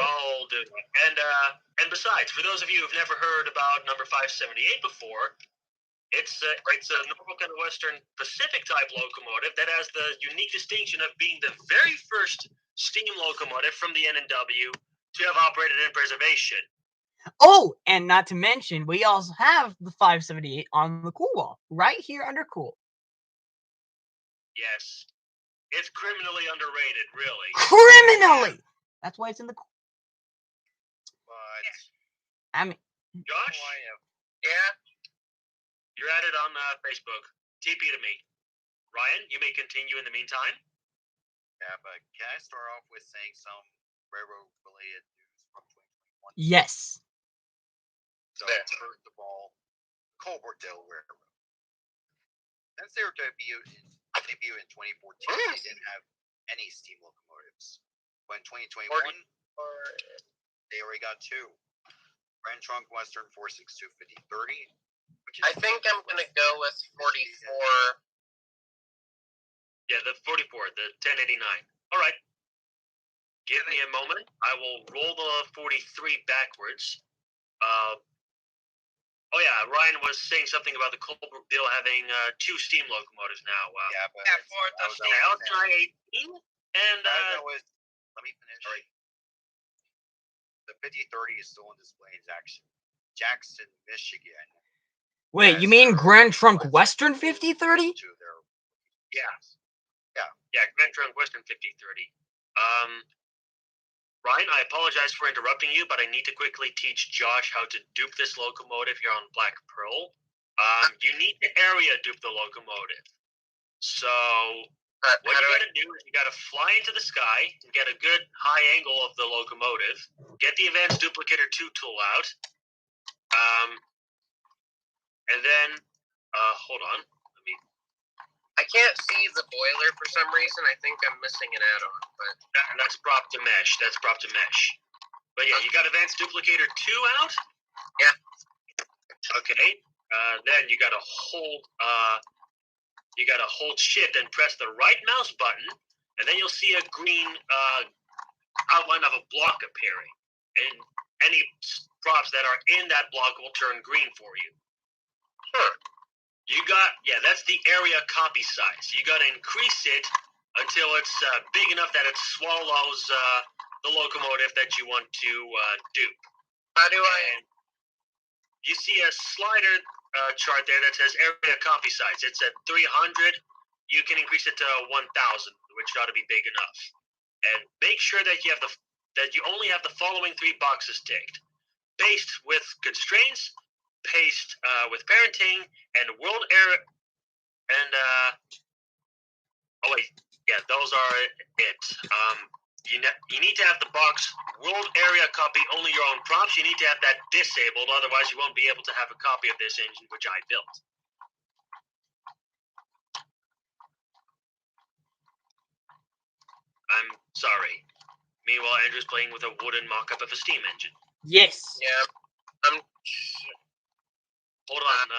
S3: I'll do it. And besides, for those of you who've never heard about number 578 before, it's a Norfolk and Western Pacific type locomotive that has the unique distinction of being the very first steam locomotive from the NNW to have operated in preservation.
S1: Oh, and not to mention, we also have the 578 on the cool wall, right here under cool.
S3: Yes. It's criminally underrated, really.
S1: Criminally! That's why it's in the cool.
S4: But
S1: I mean,
S3: Josh?
S2: Yeah?
S3: You're at it on Facebook. TP to me. Ryan, you may continue in the meantime.
S4: yeah, but can I start off with saying some railroad-related news from 2021?
S1: yes.
S4: So, first of all, Cobordale Railroad. Since their debut in 2014, they didn't have any steam locomotives. But in 2021, they already got 2. Grand Trunk Western 462 5030, which is
S2: I think I'm going to go with 44.
S3: Yeah, the 44, the 1089. All right. Give me a moment. I will roll the 43 backwards. Oh yeah, Ryan was saying something about the Colbrookdale having 2 steam locomotives now.
S4: yeah, but
S6: for the steam.
S3: LTI 18 and
S4: let me finish. Right. The 5030 is still on display in Jackson, Michigan.
S1: Wait, you mean Grand Trunk Western 5030?
S3: Yeah, Grand Trunk Western 5030. Ryan, I apologize for interrupting you, but I need to quickly teach Josh how to dupe this locomotive here on Black Pearl. You need to area dupe the locomotive. So What you gotta do is you gotta fly into the sky and get a good high angle of the locomotive. Get the Advanced Duplicator 2 tool out. And then, hold on.
S2: I can't see the boiler for some reason. I think I'm missing an add-on, but
S3: That's prop to mesh. That's prop to mesh. But yeah, you got Advanced Duplicator 2 out?
S2: Yeah.
S3: Okay. Then you gotta hold shift and press the right mouse button, and then you'll see a green outline of a block appearing. And any props that are in that block will turn green for you. That's the area copy size. You gotta increase it until it's big enough that it swallows the locomotive that you want to dupe.
S2: how do I?
S3: And you see a slider chart there that says area copy size. It's at 300. You can increase it to 1,000, which ought to be big enough. And make sure that you only have the following 3 boxes ticked: based with constraints, paced with parenting, and world area. And those are it. You need to have the box world area copy only your own prompts. You need to have that disabled, otherwise you won't be able to have a copy of this engine, which I built. I'm sorry. Meanwhile, Andrew's playing with a wooden mock-up of a steam engine.
S1: Yes.
S2: Yeah.
S3: Hold on.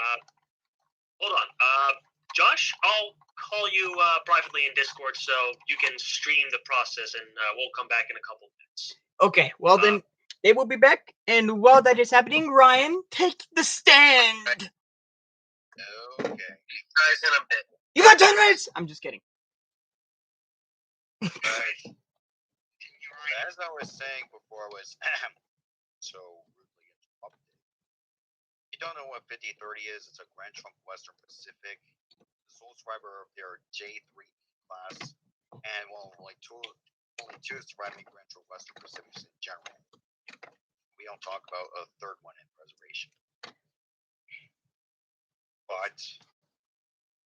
S3: Josh, I'll call you privately in Discord so you can stream the process, and we'll come back in a couple minutes.
S1: Okay, well then, they will be back, and while that is happening, Ryan, take the stand!
S4: Okay.
S2: Guys, in a bit.
S1: You got 10 minutes! I'm just kidding.
S4: Right. As I was saying before, I was so rudely interrupted. If you don't know what 5030 is, it's a Grand Trunk Western Pacific, the sole survivor of their J3 class, and only two surviving Grand Trunk Western Pacifics in general. We don't talk about a third one in preservation. But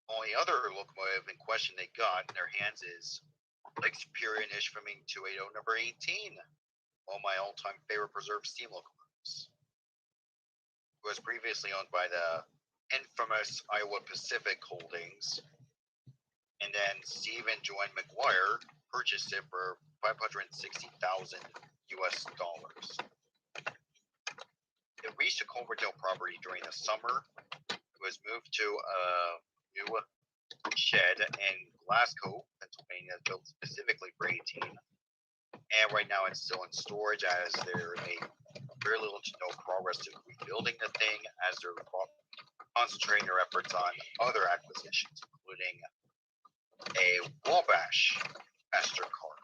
S4: only other locomotive in question they got in their hands is Lake Superior Nishifumin 280 number 18, one of my all-time favorite preserved steam locomotives. It was previously owned by the infamous Iowa Pacific Holdings, and then Stephen Joanne McGuire purchased it for $560,000 US. It reached a Culverdale property during the summer. It was moved to a new shed in Glasgow, Pennsylvania, built specifically for 18. And right now it's still in storage as they're made very little to no progress to rebuilding the thing, as they're concentrating their efforts on other acquisitions, including a Wabash Master car.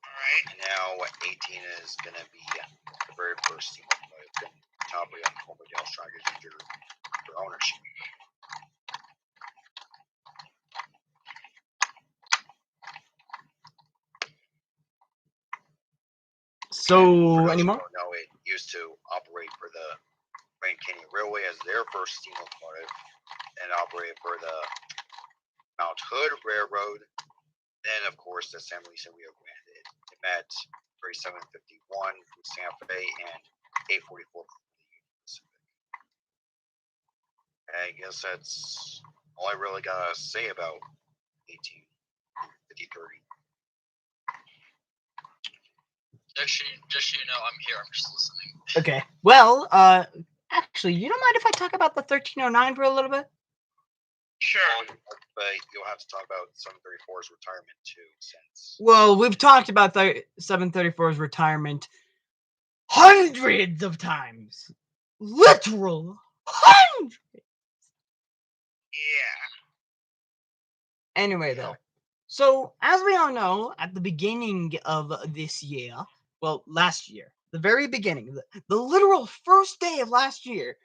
S6: Alright.
S4: And now 18 is going to be the very first team locomotive, probably on Culverdale Strikers under their ownership.
S1: So, anymore?
S4: No, it used to operate for the Grand Canyon Railway as their first steam locomotive, and operated for the Mount Hood Railroad. Then, of course, the San Luis and Rio Grande. It met 3751 from Santa Fe and 844 from the Union Pacific. I guess that's all I really gotta say about 1850-30.
S5: Just so you know, I'm here. I'm just listening.
S1: Okay, well, actually, you don't mind if I talk about the 1309 for a little bit?
S6: Sure.
S4: But you'll have to talk about 734's retirement too, since.
S1: Well, we've talked about 734's retirement hundreds of times. Literal hundreds.
S6: Yeah.
S1: Anyway, though. So, as we all know, at the beginning of this year, well, last year, the very beginning, the literal first day of last year,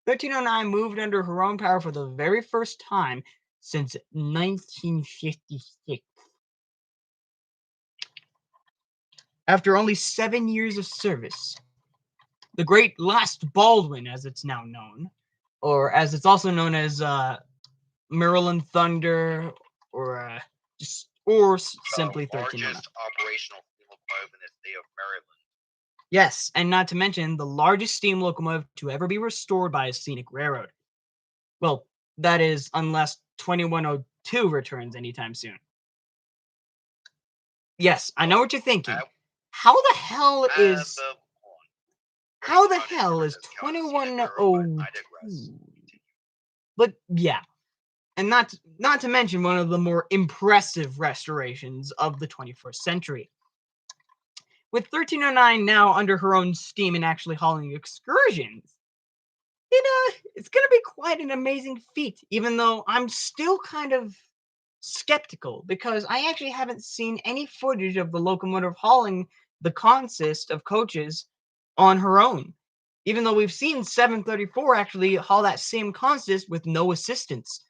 S1: 1309 moved under her own power for the very first time since 1956. After only 7 years of service, the Great Last Baldwin, as it's now known, or as it's also known as Maryland Thunder, or simply
S4: The
S1: 1309.
S4: largest operational steam locomotive in the state of Maryland.
S1: Yes, and not to mention the largest steam locomotive to ever be restored by a scenic railroad. Well, that is, unless 2102 returns anytime soon. Yes, I know what you're thinking. How the hell is... How the hell is 2102? But yeah, and not to mention one of the more impressive restorations of the 21st century. With 1309 now under her own steam and actually hauling excursions, it's going to be quite an amazing feat, even though I'm still kind of skeptical because I actually haven't seen any footage of the locomotive hauling the consist of coaches on her own. Even though we've seen 734 actually haul that same consist with no assistance.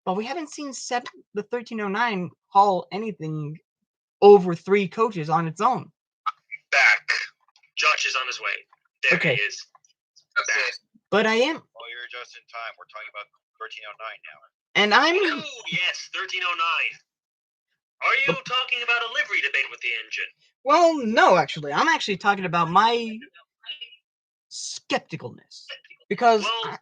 S1: But we haven't seen the 1309 haul anything over 3 coaches on its own.
S3: Back. Josh is on his way. There
S1: Okay.
S3: he is.
S2: Okay.
S3: Back.
S1: But I am,
S4: Oh, you're just in time. We're talking about 1309 now.
S1: and I'm,
S3: Oh, yes, 1309. Are you talking about a livery debate with the engine?
S1: well, no, actually. I'm actually talking about my skepticalness. Because,
S3: Well,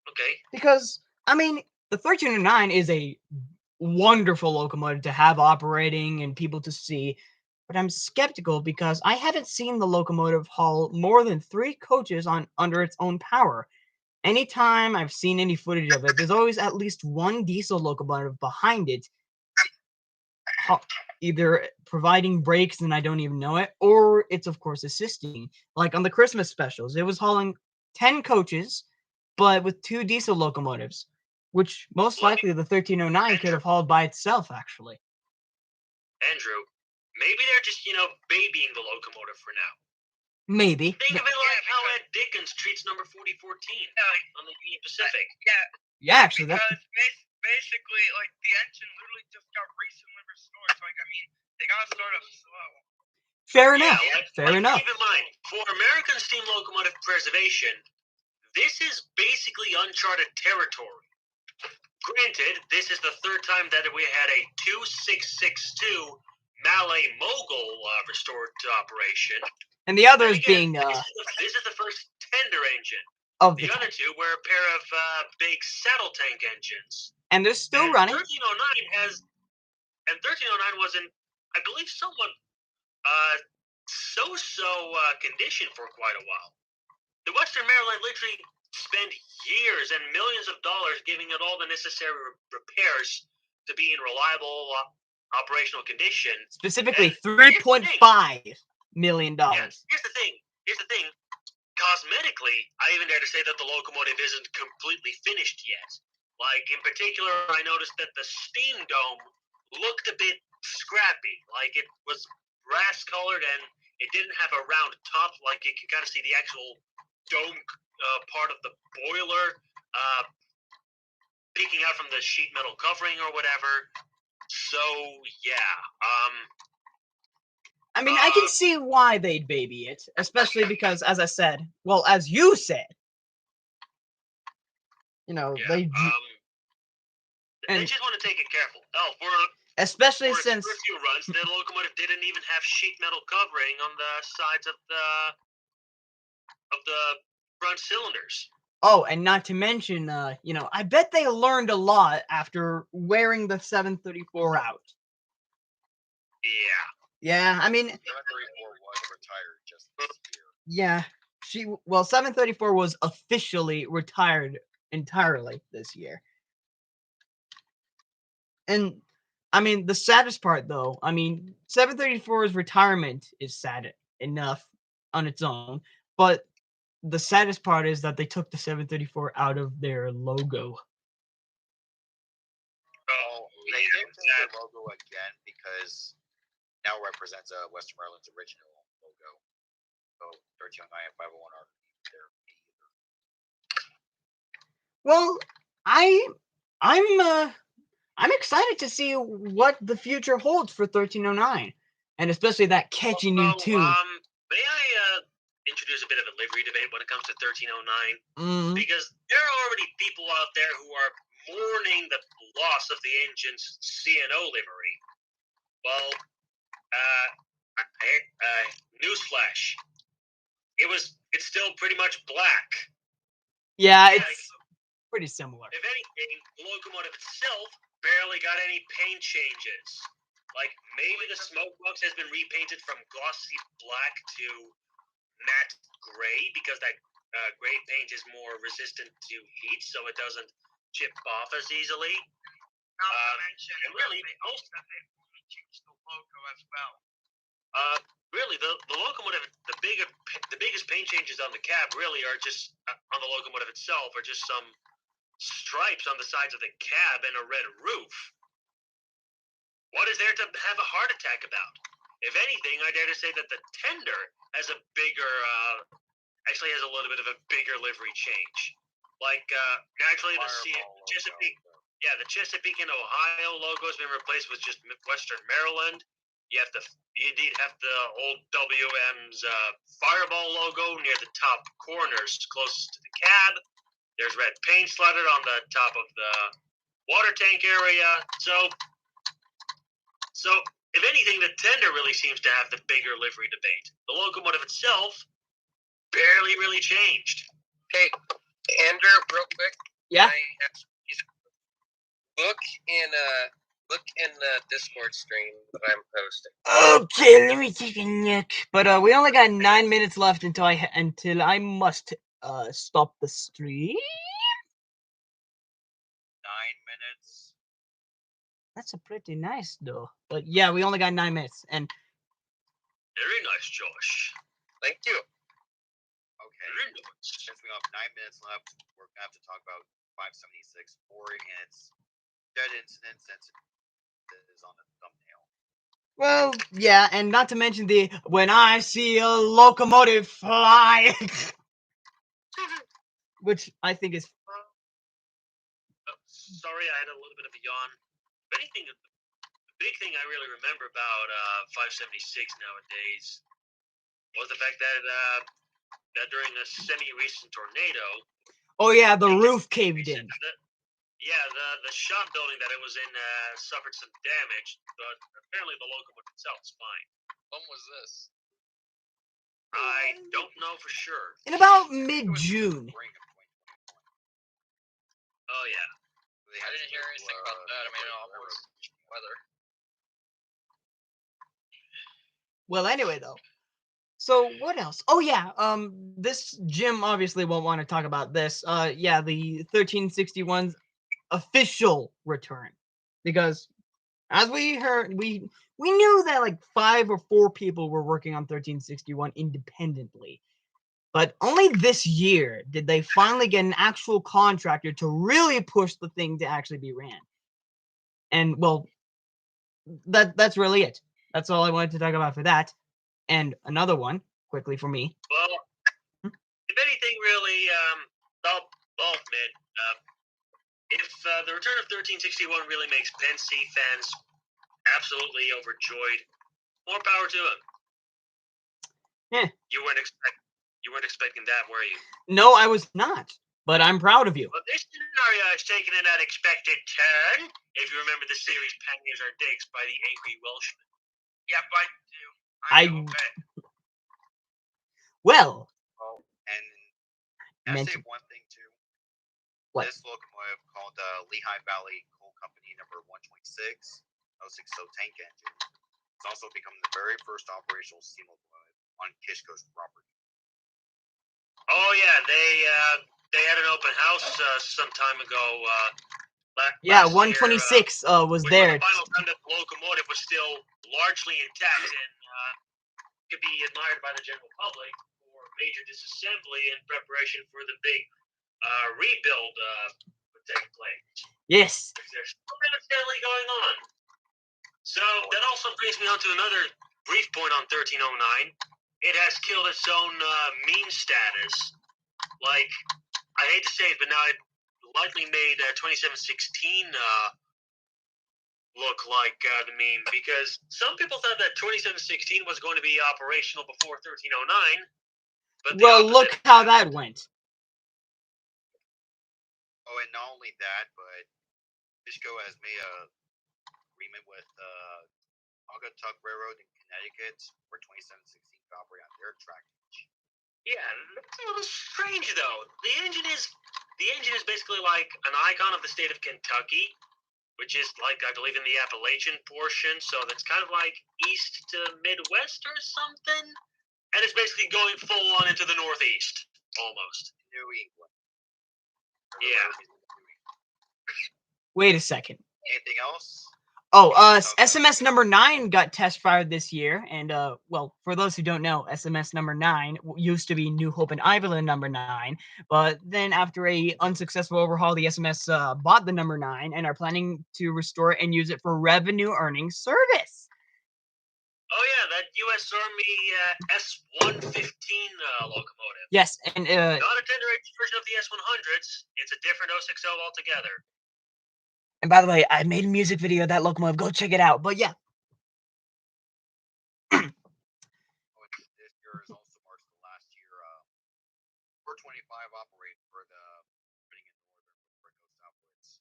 S3: okay.
S1: because I mean, the 1309 is a wonderful locomotive to have operating and people to see. But I'm skeptical because I haven't seen the locomotive haul more than 3 coaches under its own power. Anytime I've seen any footage of it, there's always at least one diesel locomotive behind it, either providing brakes and I don't even know it, or it's of course assisting. Like on the Christmas specials, it was hauling 10 coaches, but with 2 diesel locomotives, which most likely the 1309 could have hauled by itself, actually.
S3: Andrew, maybe they're just, babying the locomotive for now.
S1: Maybe.
S3: Think of it like how Ed Dickens treats number 4014 on the Union Pacific.
S1: Yeah, actually, that.
S6: Because basically, like, the engine literally just got recently restored. So, like, I mean, they got sort of slow.
S1: Fair enough.
S3: Fair enough. Keep in mind, for American steam locomotive preservation, this is basically uncharted territory. Granted, this is the 3rd time that we had a 2662 Malay Mogul restored to operation.
S1: And the others
S3: again,
S1: being
S3: this is the first tender engine.
S1: Of
S3: the other 2 were a pair of big saddle tank engines.
S1: And they're still running.
S3: 1309 was in, I believe, somewhat so-so condition for quite a while. The Western Maryland literally spent years and millions of dollars giving it all the necessary repairs to be in reliable operational condition.
S1: Specifically, $3.5 million.
S3: Yeah, here's the thing. Cosmetically, I even dare to say that the locomotive isn't completely finished yet. Like, in particular, I noticed that the steam dome looked a bit scrappy. Like, it was brass-colored and it didn't have a round top. Like, you can kind of see the actual dome part of the boiler peeking out from the sheet metal covering or whatever. So, yeah.
S1: I mean, I can see why they'd baby it, especially because, as I said, well, as you said, they
S3: just want to take it careful.
S1: Especially
S3: for
S1: since
S3: a few runs, the locomotive didn't even have sheet metal covering on the sides of the front cylinders.
S1: Oh, and not to mention, I bet they learned a lot after wearing the 734 out.
S3: Yeah.
S1: Yeah, I mean,
S4: 734 was retired just this
S1: yeah,
S4: year.
S1: 734 was officially retired entirely this year. And I mean, the saddest part, though, 734's retirement is sad enough on its own, but the saddest part is that they took the 734 out of their logo.
S4: They did take their logo again because now represents Western Maryland's original logo. So 1309 and 501 are there.
S1: Well, I'm excited to see what the future holds for 1309, and especially that catchy new tune.
S3: May I introduce a bit of a livery debate when it comes to 1309.
S1: Mm.
S3: Because there are already people out there who are mourning the loss of the engine's C&O livery. Well, newsflash. It's still pretty much black.
S1: Yeah, it's pretty similar.
S3: If anything, the locomotive itself barely got any paint changes. Like, maybe the smoke box has been repainted from glossy black to matte gray, because that gray paint is more resistant to heat, so it doesn't chip off as easily.
S6: Not to mention,
S3: and really,
S6: they changed the logo as well.
S3: Really, the locomotive, the biggest paint changes on the cab really are just on the locomotive itself, are just some stripes on the sides of the cab and a red roof. What is there to have a heart attack about? If anything, I dare to say that the tender has a bigger, actually has a little bit of a bigger livery change. Like, naturally, the Chesapeake, the Chesapeake and Ohio logo has been replaced with just Western Maryland. You indeed have the old WM's Fireball logo near the top corners closest to the cab. There's red paint slathered on the top of the water tank area. So if anything, the tender really seems to have the bigger livery debate. The locomotive itself barely really changed.
S2: Hey, Andrew, real quick.
S1: Yeah.
S2: Look in the Discord stream that I'm posting.
S1: Okay, let me take a look. But we only got 9 minutes left until I must stop the stream.
S4: 9 minutes.
S1: That's a pretty nice though. But yeah, we only got 9 minutes, and
S3: Very nice, Josh.
S2: Thank you.
S4: Okay.
S3: Very nice.
S4: Since we have 9 minutes left, we're gonna have to talk about 576 and its dead incident, since it is on the thumbnail.
S1: well, yeah, and not to mention the when I see a locomotive fly, which I think is
S3: Sorry, I had a little bit of a yawn. If anything, the big thing I really remember about 576 nowadays was the fact that during a semi-recent tornado,
S1: oh yeah, the roof caved in.
S3: The shop building that it was in suffered some damage, but apparently the locomotive itself is fine.
S2: When was this?
S3: I don't know for sure.
S1: In about mid-June.
S4: Spring of 2021.
S3: Oh yeah.
S4: They
S2: I
S4: had
S2: didn't
S4: to
S2: hear
S4: go,
S2: anything about that. I mean, almost weather.
S1: Well, anyway though. So what else? Oh yeah, this Jim obviously won't want to talk about this. Yeah, the 1361's official return, because as we heard, we knew that like 5 or 4 people were working on 1361 independently, but only this year did they finally get an actual contractor to really push the thing to actually be ran. And well, that's really it. That's all I wanted to talk about for that. And another one, quickly for me.
S3: Well, if anything, really, I'll admit, if the return of 1361 really makes Penn State fans absolutely overjoyed, more power to them.
S1: Yeah.
S3: You weren't expecting that, were you?
S1: No, I was not, but I'm proud of you.
S3: Well, this scenario has taken an unexpected turn. If you remember the series Panniers Are Dicks by the Angry Welshman.
S6: Yep, I do.
S1: I
S6: know that.
S1: well,
S4: And can I say
S1: mention
S4: one thing too?
S1: what?
S4: This locomotive called Lehigh Valley Coal Company number 126, 060 tank engine. It's also become the very first operational steam locomotive on Kishko's property.
S3: Oh yeah, they had an open house some time ago.
S1: Yeah,
S3: last
S1: 126 was
S3: which
S1: there.
S3: was the final time that the locomotive was still largely intact and could be admired by the general public for major disassembly in preparation for the big rebuild would take place.
S1: Yes.
S3: There's still definitely going on. So that also brings me on to another brief point on 1309. It has killed its own meme status. Like, I hate to say it, but now it likely made 2716 look like the meme, because some people thought that 2716 was going to be operational before 1309, But the
S1: Well,
S3: opposite
S1: look how that
S3: happened.
S1: went.
S4: Oh, and not only that, but Fishco has made a agreement with Augatuck Railroad in Connecticut for 2716 to operate on their track.
S3: Yeah, that's a little strange though. The engine is basically like an icon of the state of Kentucky, which is like I believe in the Appalachian portion, so that's kind of like east to Midwest or something. And it's basically going full on into the Northeast, almost.
S4: New England.
S3: Yeah.
S1: Wait a second.
S4: Anything else?
S1: Oh,
S4: Okay.
S1: SMS number 9 got test fired this year, and well, for those who don't know, SMS number 9 used to be New Hope and Ireland number 9, but then after a unsuccessful overhaul, the SMS bought the number 9 and are planning to restore and use it for revenue earning service.
S3: Oh yeah, that U.S. Army S-115 locomotive.
S1: Yes, and
S3: Not a tender age version of the S-100s. It's a different 060 altogether.
S1: and by the way, I made a music video of that locomotive. Go check it out. But yeah,
S4: This year is also marks the last year 425 operate for the running in northern Puerto southwards.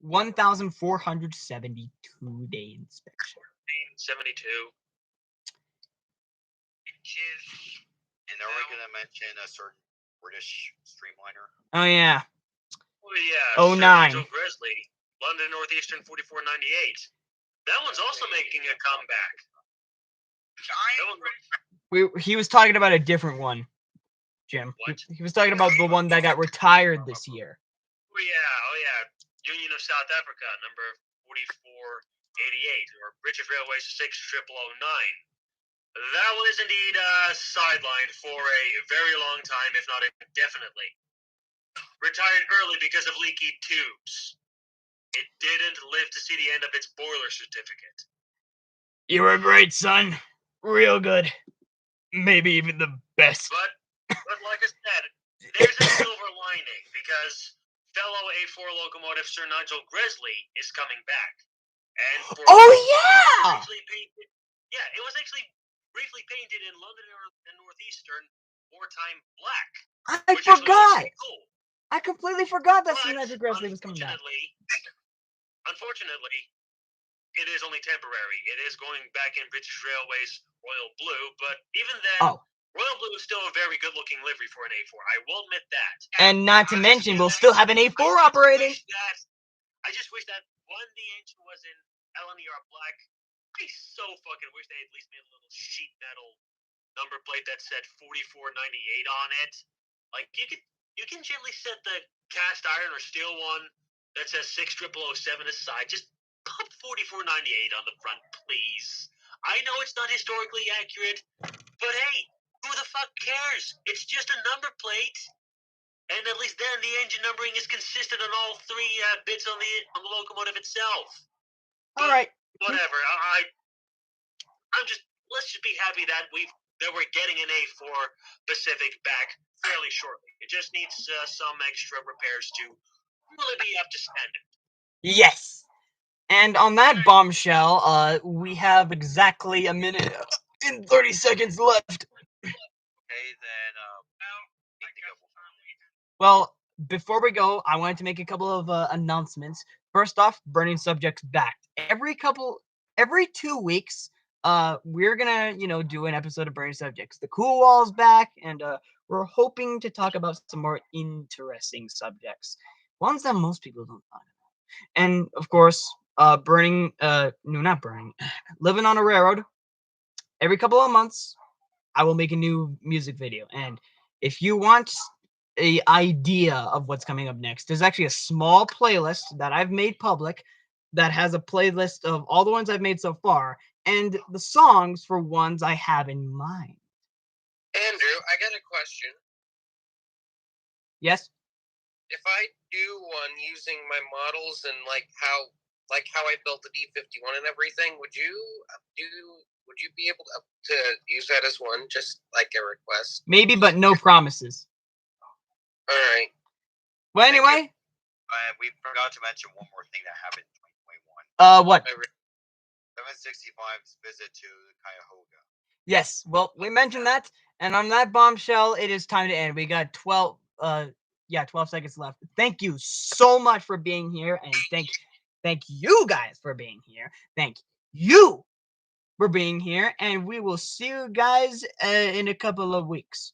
S1: 1,472 day inspection.
S3: 72.
S4: And are we going to mention a certain British streamliner?
S1: Oh yeah.
S3: Oh yeah.
S1: Oh,
S3: Sir
S1: 9.
S3: Nigel Grizzly, London Northeastern 4498. That one's also making a comeback.
S1: He was talking about a different one, Jim.
S3: What?
S1: He was talking about the one that got retired this year.
S3: Oh yeah. Union of South Africa, number 4488, or British Railways 6009. That one is indeed sidelined for a very long time, if not indefinitely. Retired early because of leaky tubes. It didn't live to see the end of its boiler certificate.
S1: You were great, son. Real good. Maybe even the best.
S3: But like I said, there's a silver lining because fellow A4 locomotive Sir Nigel Grizzly is coming back. And for
S1: Oh
S3: it
S1: yeah!
S3: was actually briefly painted in London and Northeastern wartime black.
S1: I
S3: which is
S1: forgot.
S3: really cool.
S1: I completely forgot that Sir
S3: But
S1: Nigel Grizzly was coming back.
S3: Unfortunately, it is only temporary. It is going back in British Railways Royal Blue, but even then, Royal Blue is still a very good-looking livery for an A4. I will admit that.
S1: And not to mention, we'll still have an A4 operating.
S3: I just wish that when the engine was in LNER black, I so fucking wish they at least made a little sheet metal number plate that said 4498 on it. Like you can gently set the cast iron or steel one that says 6007 aside. Just put 4498 on the front, please. I know it's not historically accurate, but hey, who the fuck cares? It's just a number plate. And at least then the engine numbering is consistent on all three bits on the locomotive itself.
S1: All right.
S3: Whatever. Let's just be happy that we're getting an A4 Pacific back fairly shortly. It just needs some extra repairs to really be up to standard.
S1: Yes. And on that bombshell, we have exactly a minute and 30 seconds left.
S4: Okay, then.
S1: Well, before we go, I wanted to make a couple of announcements. First off, Burning Subjects back. Every 2 weeks, we're gonna, do an episode of Burning Subjects. The Cool Wall's back, and we're hoping to talk about some more interesting subjects, ones that most people don't talk about. And of course, living on a railroad. Every couple of months, I will make a new music video, and if you want an idea of what's coming up next, there's actually a small playlist that I've made public that has a playlist of all the ones I've made so far and the songs for ones I have in mind.
S2: Andrew, I got a question.
S1: Yes?
S2: If I do one using my models and like how I built the D51 and everything, would you be able to use that as one, just like a request?
S1: Maybe, but no promises.
S2: All right.
S1: Well, anyway.
S4: We forgot to mention one more thing that happened in 2021.
S1: What?
S4: 765's visit to Cuyahoga.
S1: Yes, well, we mentioned that, And on that bombshell, it is time to end. We got 12 seconds left. Thank you so much for being here, and thank you guys for being here. Thank you for being here, and we will see you guys in a couple of weeks.